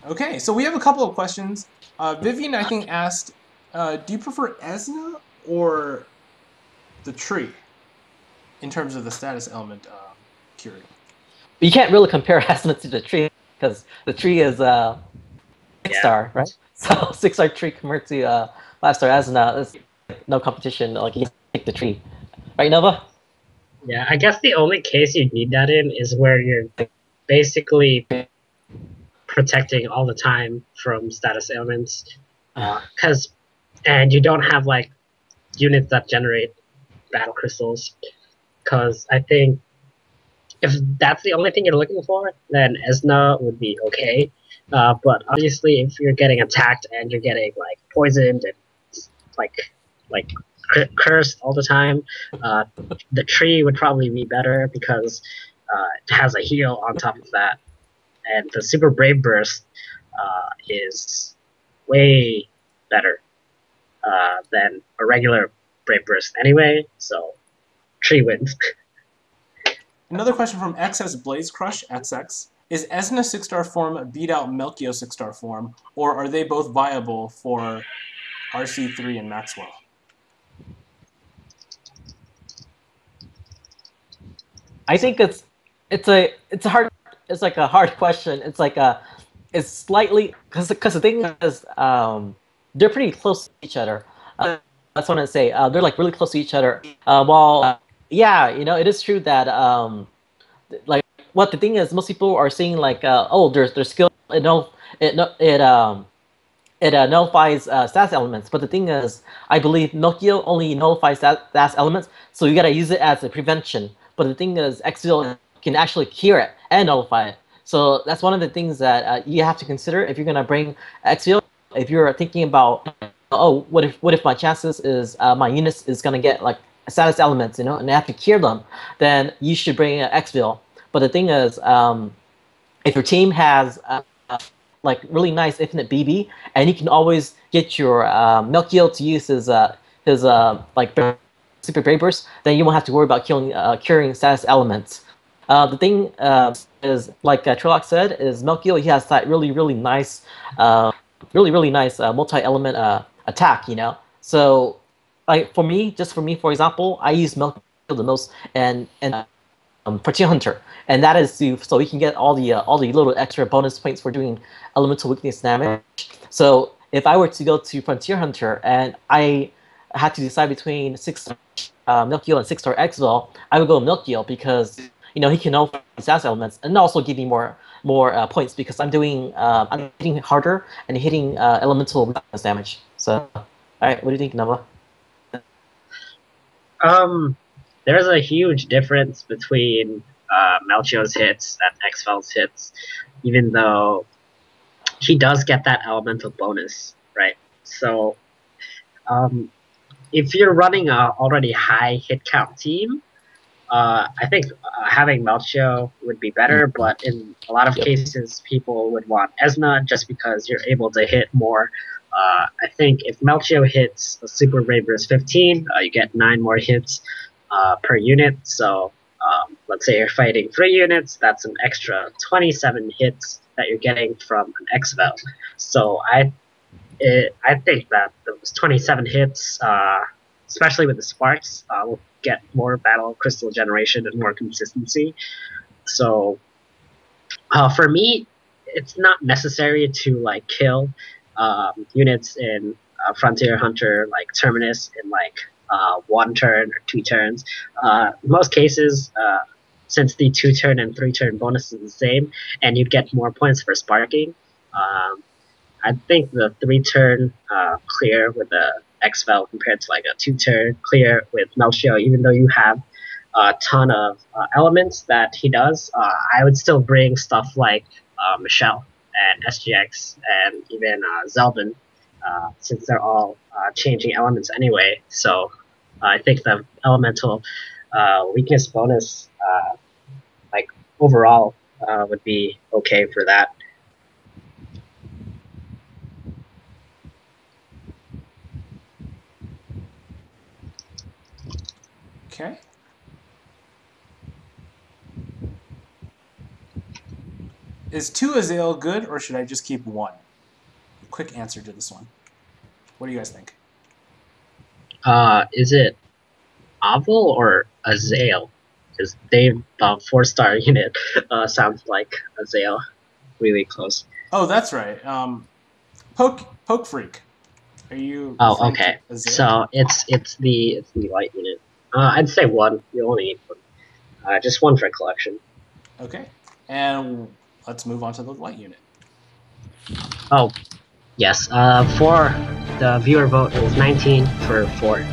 Okay, so we have a couple of questions. Vivian, I think, asked, do you prefer Esna or the tree in terms of the status element curing? You can't really compare Esna to the tree because the tree is 6-star, right? So 6-star tree compared to 5-star Esna is no competition. Like you take the tree, right, Nova? Yeah, I guess the only case you need that in is where you're basically protecting all the time from status ailments, and you don't have like units that generate battle crystals. Because I think if that's the only thing you're looking for, then Esna would be okay. But obviously, if you're getting attacked and you're getting like poisoned and like cursed all the time, the tree would probably be better because it has a heal on top of that, and the super brave burst is way better than a regular brave burst anyway. So tree wins. Another question from XS Blaze Crush XX. Is Esna 6-star form beat out Melkio 6-star form, or are they both viable for RC3 and Maxwell? I think it's like a hard question. It's like it's slightly because the thing is they're pretty close to each other. That's what I say. They're like really close to each other. Yeah, you know, it is true that like what the thing is, most people are saying like their skill it nullifies stats elements. But the thing is, I believe Nokia only nullifies stats elements, so you gotta use it as a prevention. But the thing is, Exvehl can actually cure it and nullify it. So that's one of the things that you have to consider if you're gonna bring Exvehl. If you're thinking about, what if my chances is my units is gonna get like status elements, you know, and I have to cure them, then you should bring Exvehl. But the thing is, if your team has like really nice infinite BB, and you can always get your Melkio to use his like super brave burst, then you won't have to worry about curing status elements. The thing is, like Trolloc said, is Melkio, he has that really nice, really nice multi-element attack, you know. So like for me, just for me, for example, I use Melchior the most, and Frontier Hunter, and that is so we can get all the little extra bonus points for doing elemental weakness damage. So if I were to go to Frontier Hunter and I had to decide between 6-star Milkiel and 6-star Exvehl, I would go Milkiel because he can know his SAS elements and also give me more points because I'm hitting harder and hitting elemental weakness damage. So, all right, what do you think, Nova? There's a huge difference between Melchio's hits and Exvel's hits, even though he does get that elemental bonus, right? So, if you're running a already high hit count team, I think having Melchio would be better, but in a lot of cases, people would want Esna just because you're able to hit more. I think if Melchio hits a Super Raver's 15, you get 9 more hits per unit. So let's say you're fighting 3 units, that's an extra 27 hits that you're getting from an Exvehl. So I think that those 27 hits, especially with the sparks, will get more battle crystal generation and more consistency. So for me, it's not necessary to like kill units in Frontier Hunter like Terminus in like 1 turn or 2 turns. In most cases, since the 2-turn and 3-turn bonus is the same, and you'd get more points for sparking. I think the 3-turn clear with the Exvehl compared to like a 2-turn clear with Melchio, even though you have a ton of elements that he does, I would still bring stuff like Michelle and SGX and even Zelvin, since they're all changing elements anyway. So I think the elemental weakness bonus, like overall, would be okay for that. Okay. Is 2 Azael good, or should I just keep 1? Quick answer to this one. What do you guys think? Is it Azael or Azael? Because they 4-star unit sounds like Azael, really close. Oh, that's right. Poke Freak. Are you? Oh, okay. So it's the light unit. I'd say 1. You only need 1. Just 1 for collection. Okay, and let's move on to the light unit. Oh, yes. For the viewer vote, it was 19 for 4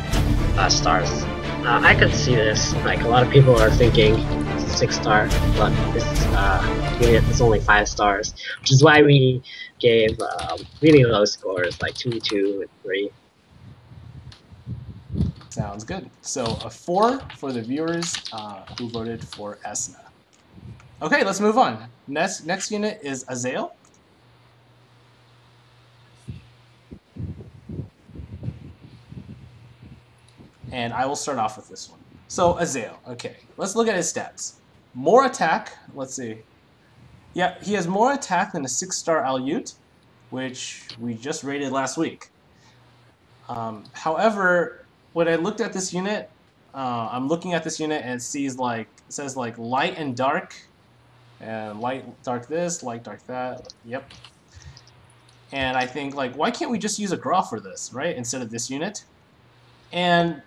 stars. I could see this. Like a lot of people are thinking 6-star, but this unit is only 5 stars, which is why we gave really low scores, like 2, 2, and 3. Sounds good. So a 4 for the viewers who voted for Esna. Okay, let's move on. Next unit is Azael. And I will start off with this one. So Azael, okay. Let's look at his stats. More attack, let's see. Yeah, he has more attack than a 6-star Alyut, which we just rated last week. However, when I looked at this unit, I'm looking at this unit and it says like light and dark, and light, dark this, light, dark that. Yep. And I think like, why can't we just use a Graf for this, right? Instead of this unit. And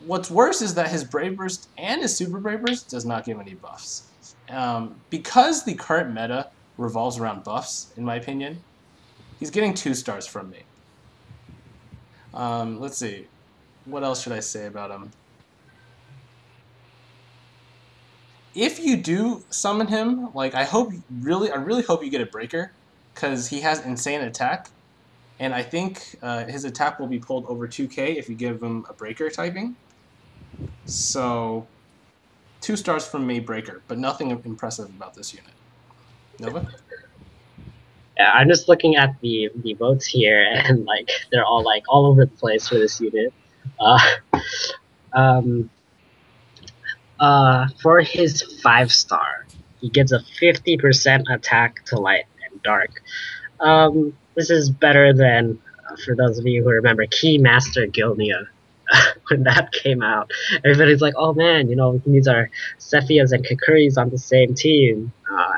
what's worse is that his Brave Burst and his Super Brave Burst does not give any buffs. Because the current meta revolves around buffs, in my opinion, he's getting 2 stars from me. Let's see. What else should I say about him? If you do summon him, like I really hope you get a breaker, because he has insane attack, and I think his attack will be pulled over 2k if you give him a breaker typing. So 2 stars from me, breaker, but nothing impressive about this unit. Nova? Yeah, I'm just looking at the votes here, and like they're all like all over the place for this unit. For his 5-star, he gives a 50% attack to light and dark. This is better than, for those of you who remember, Keymaster Gilnea when that came out. Everybody's like, "Oh man, we can use our Cephias and Kakuris on the same team,"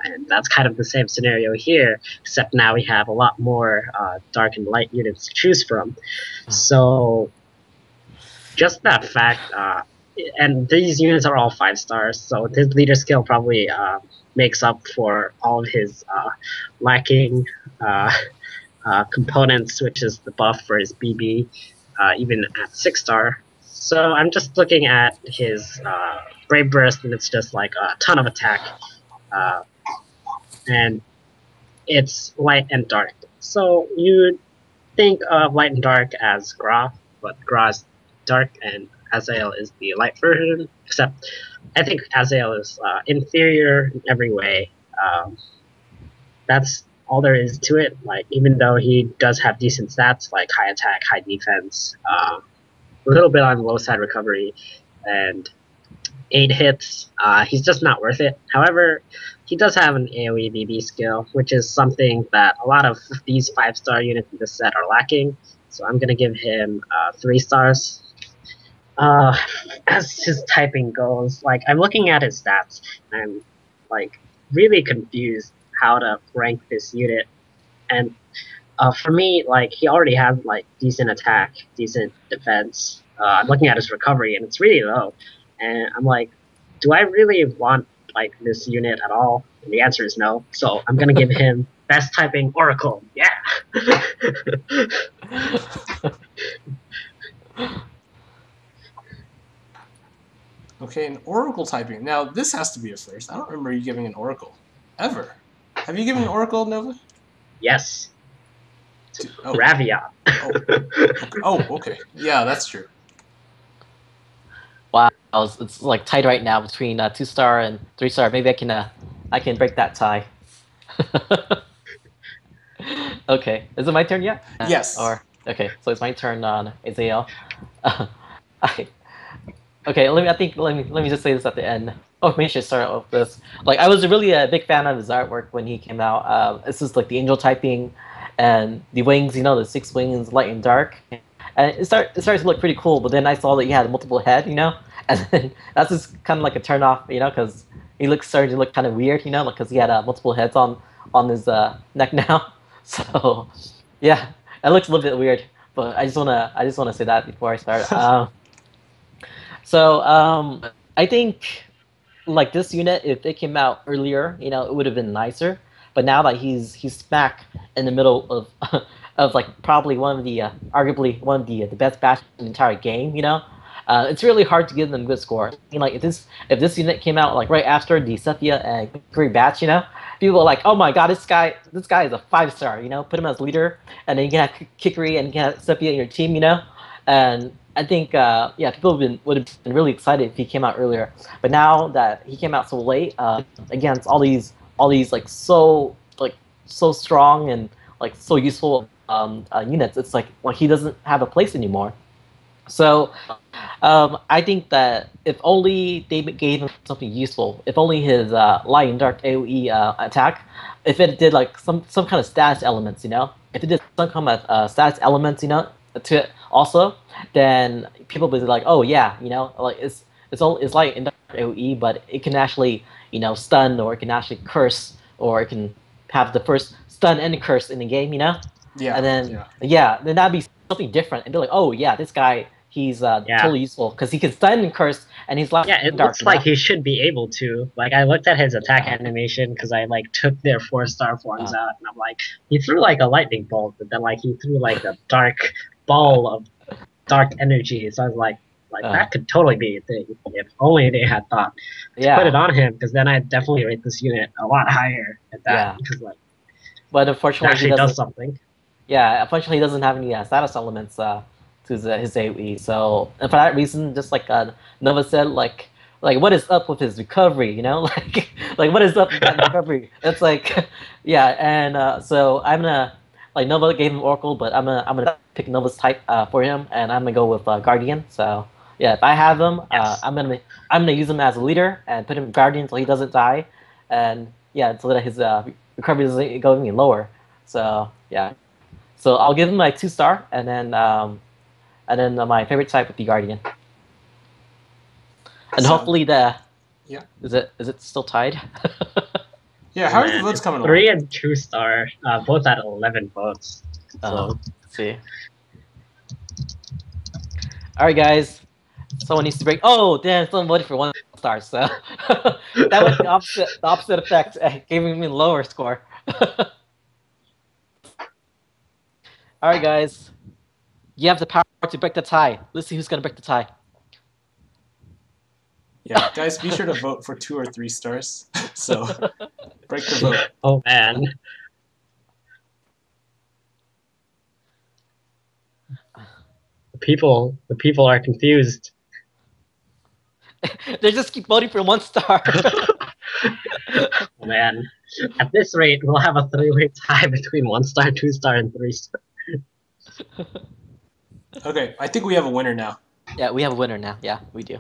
and that's kind of the same scenario here, except now we have a lot more dark and light units to choose from. So just that fact, and these units are all 5 stars, so his leader skill probably makes up for all of his lacking components, which is the buff for his BB, even at 6 star. So I'm just looking at his Brave Burst, and it's just like a ton of attack, and it's light and dark. So you think of light and dark as Gra, but Gra is dark and Azael is the light version, except I think Azael is inferior in every way. That's all there is to it. Like, even though he does have decent stats like high attack, high defense, a little bit on the low side recovery, and 8 hits, he's just not worth it. However, he does have an AoE BB skill, which is something that a lot of these 5-star units in this set are lacking. So I'm gonna give him 3 stars. As his typing goes, like, I'm looking at his stats, and I'm like really confused how to rank this unit. And for me, like, he already has like decent attack, decent defense. I'm looking at his recovery, and it's really low. And I'm like, do I really want like this unit at all? And the answer is no. So I'm gonna give him best typing Oracle. Yeah. Okay, an Oracle typing. Now, this has to be a first. I don't remember you giving an Oracle. Ever. Have you given an Oracle, Nova? Yes. Oh. Ravia. Okay. Yeah, that's true. Wow, it's like tied right now between 2-star and 3-star. Maybe I can break that tie. Okay, is it my turn yet? Yes. Okay, so it's my turn on Azael. Okay, let me just say this at the end. Oh, maybe I should start off with this. Like, I was really a big fan of his artwork when he came out. This is like the angel typing, and the wings. The 6 wings, light and dark. And it started to look pretty cool. But then I saw that he had a multiple head. And then that's just kind of like a turn off. Because he started to look kind of weird. Because he had multiple heads on his neck now. So yeah, it looks a little bit weird. But I just wanna say that before I start. So I think like this unit, if it came out earlier, it would have been nicer. But now that he's smack in the middle of of like probably one of the arguably one of the best batch in the entire game, it's really hard to give them a good score. Like if this unit came out like right after the Cephia and Kukuri batch, people are like, oh my god, this guy is a 5-star. Put him as leader, and then you can have Kikuri and you can have Cephia in your team. And I think people would have been really excited if he came out earlier. But now that he came out so late, against all these like so strong and like so useful units, it's like he doesn't have a place anymore. So I think that if only they gave him something useful, if only his light and dark AoE attack, if it did like some kind of status elements, if it did some kind of status elements, to it also, then people would be like, oh yeah, like it's light and dark AoE, but it can actually stun, or it can actually curse, or it can have the first stun and curse in the game, Yeah. And then then that'd be something different, and be like, oh yeah, this guy, he's totally useful because he can stun and curse, and he's like it dark, looks like he should be able to. Like, I looked at his attack animation because I like took their 4-star forms out, and I'm like, he threw like a lightning bolt, but then like he threw like a dark ball of dark energy. So I was like that could totally be a thing if only they had thought to put it on him, because then I'd definitely rate this unit a lot higher at that. Because but unfortunately, actually he does something. Yeah, unfortunately, he doesn't have any status elements to his AoE. So, and for that reason, just like Nova said, like what is up with his recovery? like what is up with that recovery? It's like, yeah, and so I'm gonna like Nova gave him Oracle, but I'm gonna pick Nova's type for him, and I'm gonna go with Guardian. So yeah, if I have him, I'm gonna use him as a leader and put him Guardian so he doesn't die, and yeah, so that his recovery doesn't go any lower. So yeah. So I'll give him like 2-star, and then And then my favorite type would be Guardian. And So- hopefully the... Yeah. Is it still tied? Yeah, how are the votes coming along? 3 and 2 star, both at 11 votes. Let's see. Alright, guys. Someone needs to break. Oh, damn, someone voted for 1 star, so that was the opposite effect, giving me a lower score. Alright, guys. You have the power to break the tie. Let's see who's gonna break the tie. Yeah, guys, be sure to vote for 2 or 3 stars. So, break the vote. Oh man. The people are confused. They just keep voting for 1 star. Oh, man. At this rate, we'll have a 3-way tie between 1 star, 2 star, and 3 star. Okay, I think we have a winner now. Yeah, we have a winner now. Yeah, we do.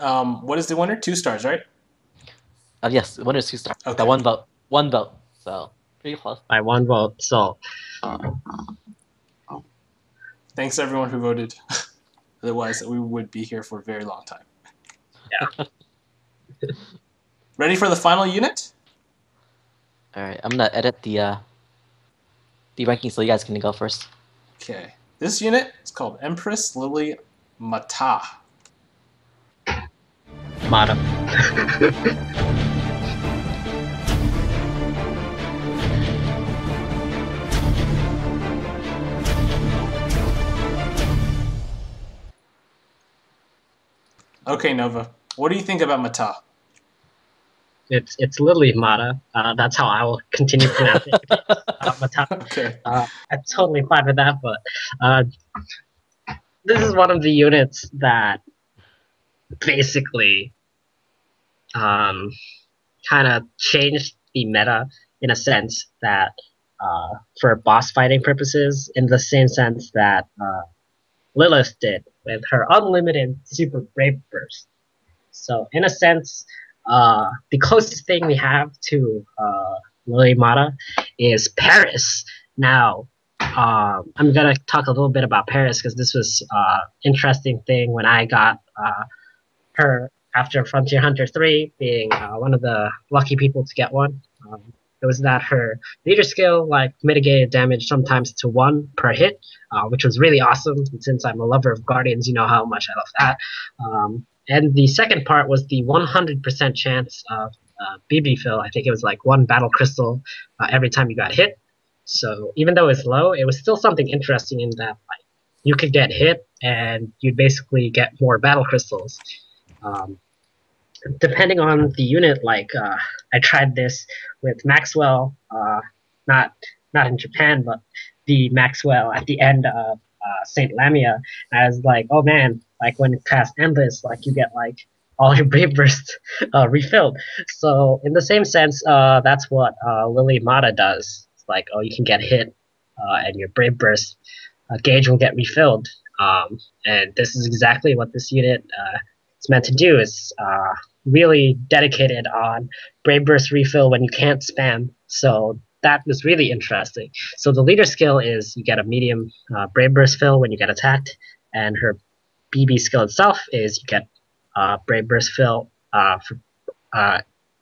What is the winner? 2 stars, right? Yes, the winner is 2 stars. Okay. By 1 vote. 1 vote. So, pretty close. By 1 vote, so Thanks everyone who voted. Otherwise, we would be here for a very long time. yeah. Ready for the final unit? Alright, I'm gonna edit the ranking so you guys can go first. Okay. This unit is called Empress Lily Matah. Matah. Okay, Nova. What do you think about Matah? It's literally Matah. That's how I will continue pronouncing it. Matah. Okay. I'm totally fine with that, but this is one of the units that basically kind of changed the meta in a sense that for boss fighting purposes, in the same sense that Lilith did with her unlimited super brave burst. So in a sense, the closest thing we have to Lily Matah is Paris. Now, I'm gonna talk a little bit about Paris because this was interesting thing when I got her after Frontier Hunter 3, being one of the lucky people to get one. It was that her leader skill mitigated damage sometimes to 1 per hit, which was really awesome. And since I'm a lover of Guardians, you know how much I love that. And the second part was the 100% chance of BB fill. I think it was 1 battle crystal every time you got hit. So even though it's low, it was still something interesting in that you could get hit and you'd basically get more battle crystals. Depending on the unit, I tried this with Maxwell, not in Japan, but the Maxwell at the end of Saint Lamia. I was like, oh man, when you cast Endless, you get all your Brave Burst refilled. So in the same sense, that's what Lily Matah does. It's oh, you can get hit, and your Brave Burst gauge will get refilled. And this is exactly what this unit is meant to do. It's really dedicated on Brave Burst refill when you can't spam. So that was really interesting. So the leader skill is you get a medium Brave Burst fill when you get attacked, and her BB skill itself is you get Brave Burst fill for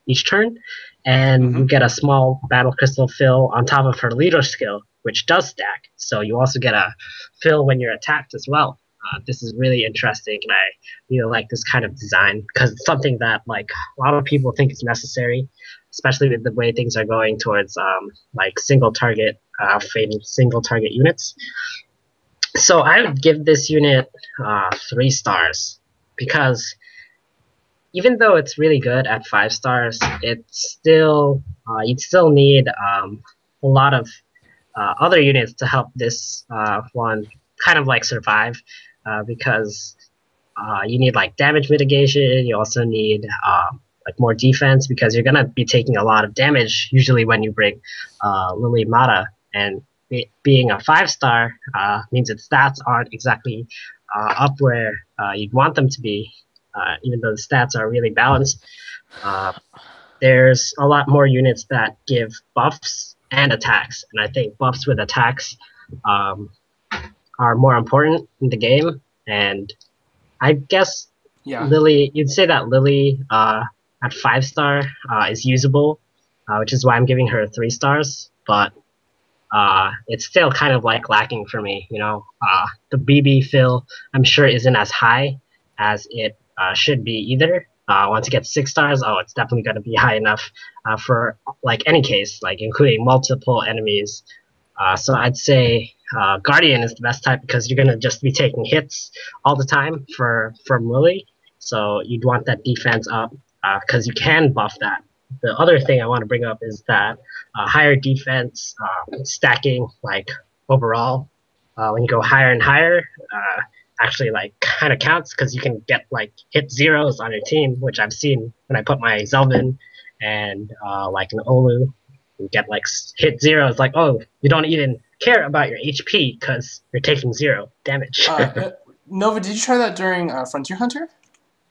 each turn, and you get a small Battle Crystal fill on top of her leader skill, which does stack. So you also get a fill when you're attacked as well. This is really interesting, and I really like this kind of design because it's something that a lot of people think is necessary, especially with the way things are going towards single target fading single target units. So I would give this unit 3 stars because even though it's really good at 5 stars, it's still you'd still need a lot of other units to help this one kind of survive. Because you need damage mitigation. You also need more defense because you're gonna be taking a lot of damage usually when you bring Lily Matah, and being a 5-star means its stats aren't exactly up where you'd want them to be, even though the stats are really balanced. There's a lot more units that give buffs and attacks, and I think buffs with attacks are more important in the game, and I guess Yeah. Lily, you'd say that Lily at 5 star is usable, which is why I'm giving her 3 stars. But it's still kind of like lacking for me. The BB fill I'm sure isn't as high as it should be either. Once it gets 6 stars, oh, it's definitely going to be high enough for like any case, like including multiple enemies. So I'd say Guardian is the best type because you're gonna just be taking hits all the time from Lily. So you'd want that defense up because you can buff that. The other thing I want to bring up is that higher defense stacking, like overall, when you go higher and higher, actually like kind of counts because you can get like hit zeros on your team, which I've seen when I put my Zelvin and like an Olu. You get like hit zero. It's like, oh, you don't even care about your HP because you're taking 0 damage. Nova, did you try that during Frontier Hunter?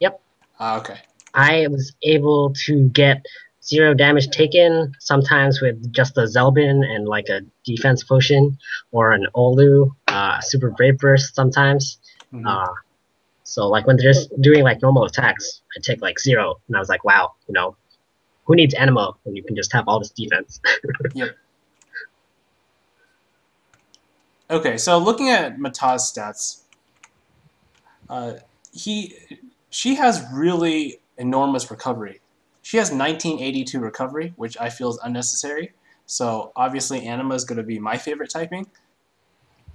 Yep. Okay. I was able to get 0 damage taken sometimes with just a Zelbin and like a defense potion or an Olu, super brave burst sometimes. Mm-hmm. So like when they're just doing like normal attacks, I take like 0, and I was like, wow, who needs Anima when you can just have all this defense? Yep. Okay, so looking at Matah's stats, she has really enormous recovery. She has 1982 recovery, which I feel is unnecessary. So obviously Anima is going to be my favorite typing.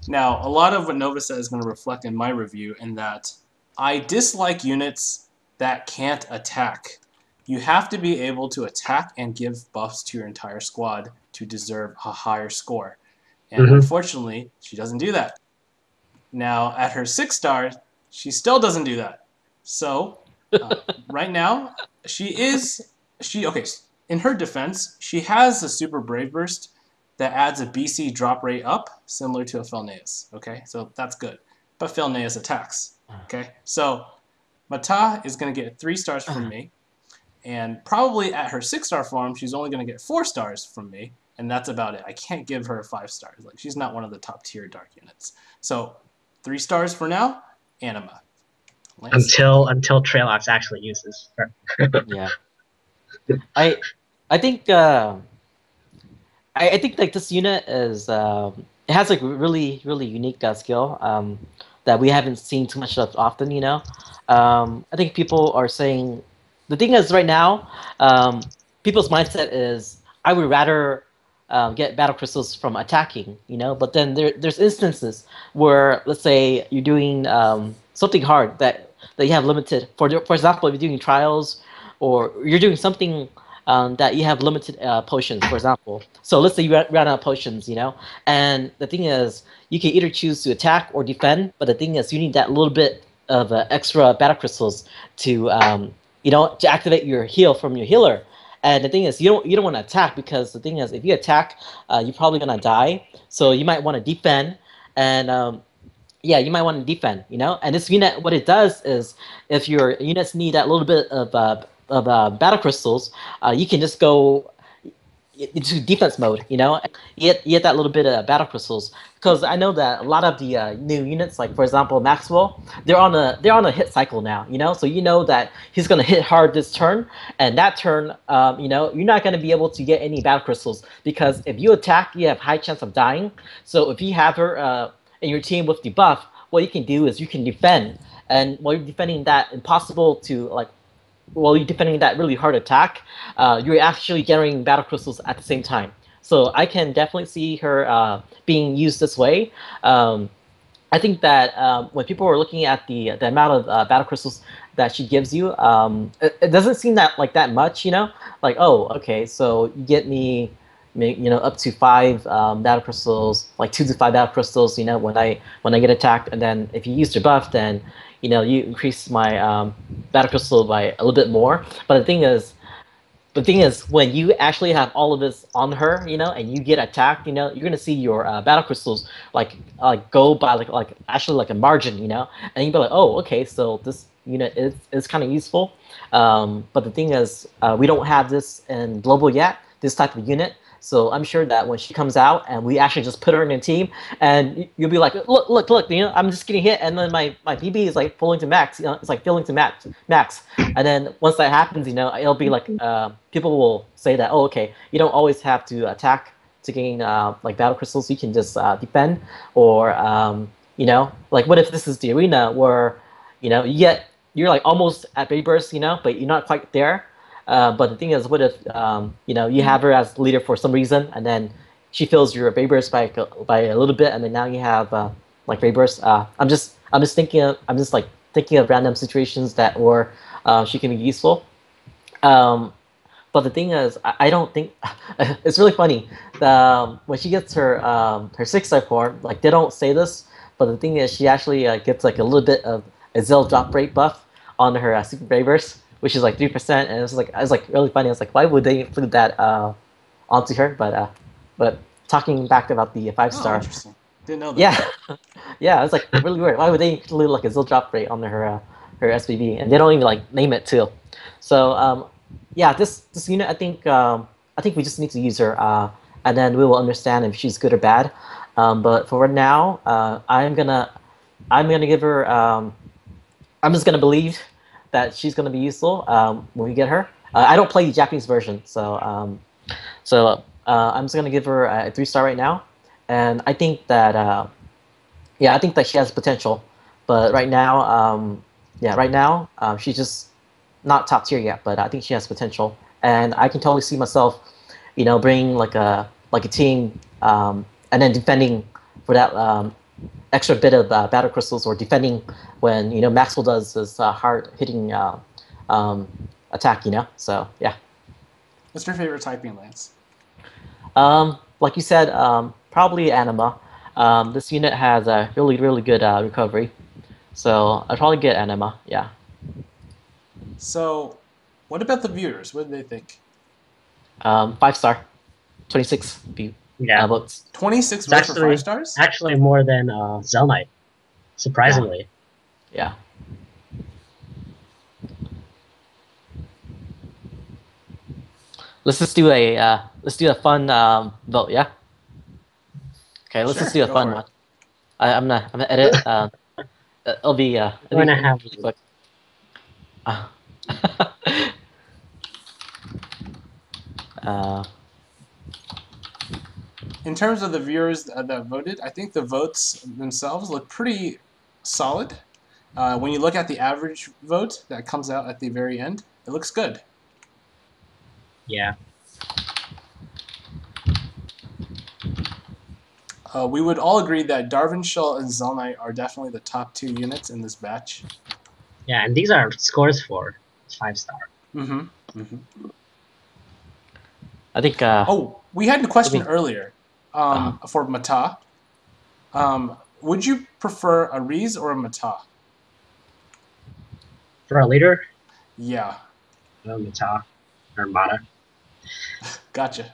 Now, a lot of what Nova said is going to reflect in my review in that I dislike units that can't attack. You have to be able to attack and give buffs to your entire squad to deserve a higher score. And unfortunately, she doesn't do that. Now, at her 6 star, she still doesn't do that. So, right now, okay, in her defense, she has a super brave burst that adds a BC drop rate up, similar to a Felneus. Okay, so that's good. But Felneus attacks. Okay, so Matah is going to get 3 stars from me. And probably at her 6 star form, she's only going to get 4 stars from me, and that's about it. I can't give her 5 stars. Like, she's not one of the top tier dark units. So 3 stars for now, Anima. Lance? Until Trailox actually uses her. Yeah. I think I think like this unit is it has like really unique skill that we haven't seen too much of often. I think people are saying. The thing is, right now, people's mindset is, I would rather get battle crystals from attacking, But then there's instances where, let's say, you're doing something hard that you have limited. For example, if you're doing trials, or you're doing something that you have limited potions, for example. So let's say you ran out of potions, And the thing is, you can either choose to attack or defend. But the thing is, you need that little bit of extra battle crystals to to activate your heal from your healer. And the thing is, you don't want to attack, because the thing is, if you attack, you're probably gonna die. So you might want to defend, and yeah, you might want to defend. And this unit, what it does is, if your units need that little bit of battle crystals, you can just go into defense mode. You get that little bit of battle crystals, because I know that a lot of the new units, like for example Maxwell, they're on a hit cycle now. So that he's gonna hit hard this turn, and that turn, you're not gonna be able to get any battle crystals, because if you attack, you have high chance of dying. So if you have her in your team with debuff, what you can do is you can defend, and while you're defending that impossible to while you're defending that really hard attack, you're actually generating battle crystals at the same time. So I can definitely see her being used this way. I think that when people are looking at the amount of battle crystals that she gives you, it doesn't seem that much. Like, oh, okay, so you get me, up to 5 battle crystals, like 2 to 5 battle crystals. When I get attacked, and then if you use your buff, then you increase my battle crystal by a little bit more. But the thing is, when you actually have all of this on her, and you get attacked, you're gonna see your battle crystals go by actually like a margin, and you'd be like, oh, okay, so this unit is kind of useful. But the thing is, we don't have this in global yet, this type of unit. So I'm sure that when she comes out and we actually just put her in a team, and you'll be like, look, I'm just getting hit, and then my PB is like pulling to max, it's like filling to max, and then once that happens, it'll be like people will say that, oh, okay, you don't always have to attack to gain like battle crystals. You can just defend, or like what if this is the arena where you're like almost at Baby Burst, but you're not quite there. But the thing is, what if you have her as leader for some reason, and then she fills your Baby Burst by a little bit, and then now you have like Baby Burst. I'm just thinking of random situations that where she can be useful. But the thing is, I don't think it's really funny. When she gets her 6-star form, like they don't say this, but the thing is, she actually gets like a little bit of Azael drop rate buff on her Super Bravers, which is like 3%, and it's like really funny. I was like, why would they include that onto her? But talking back about the 5-star, interesting. Didn't know that. Yeah, yeah, it's like really weird. Why would they include like Azael drop rate on her SBB, and they don't even like name it too? So yeah, this unit, I think we just need to use her, and then we will understand if she's good or bad. But for now, I'm gonna give her. I'm just gonna believe that she's gonna be useful when we get her. I don't play the Japanese version, so I'm just gonna give her a 3-star right now, and I think that I think that she has potential, but right now, she's just not top tier yet. But I think she has potential, and I can totally see myself, bringing like a team, and then defending for that extra bit of battle crystals, or defending when Maxwell does his hard hitting attack. So yeah. What's your favorite typing, Lance? Like you said, probably Anima. This unit has a really good recovery, so I'd probably get Anima. Yeah. So, what about the viewers? What do they think? 5-star, 26 votes. 26 votes for 5 stars? Actually, more than Zelnite, surprisingly. Yeah. Let's just do a fun vote, yeah. Okay, let's just do a fun one. I'm gonna edit. It'll be quick. In terms of the viewers that voted, I think the votes themselves look pretty solid. When you look at the average vote that comes out at the very end, it looks good. Yeah. We would all agree that Darvanshel and Zelnite are definitely the top 2 units in this batch. Yeah, and these are scores for 5-star. I think. Oh, we had a question earlier for Matah. Would you prefer a Reese or a Matah? For a leader? Yeah. Matah or Matah. Gotcha.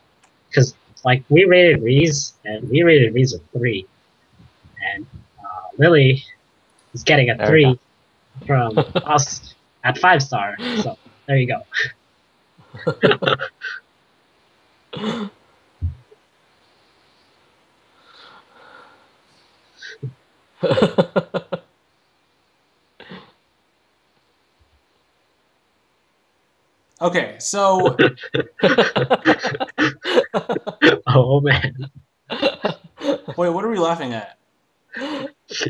Because like we rated Reese, and we rated Reese a 3, and Lily is getting a 3 from us at 5-star. So there you go. Okay, so Oh man. wait, what are we laughing at?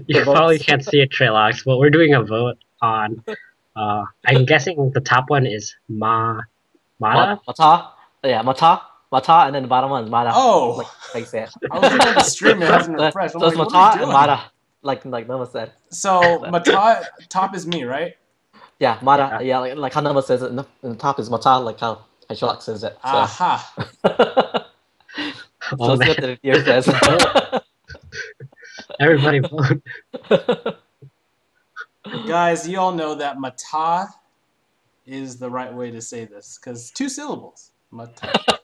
You probably can't see it, Trailox, but we're doing a vote on I'm guessing the top one is Matah? Matah? Yeah, Matah, and then the bottom one is Matah. Oh! Like say it. I was looking at the stream and having to refresh. So it's Matah and Matah, like Nova said. So Matah, top is me, right? Yeah, Matah. Yeah, like how Nova says it, and the top is Matah, like how Trailox says it. So. Aha! So let's see what the viewer says. Everybody vote. Guys, you all know that Matah is the right way to say this, because 2 syllables. Matah.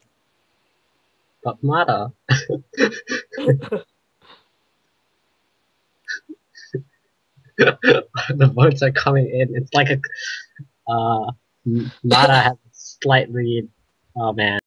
But Matah. The votes are coming in. It's like a Matah has a slight lead. Oh man.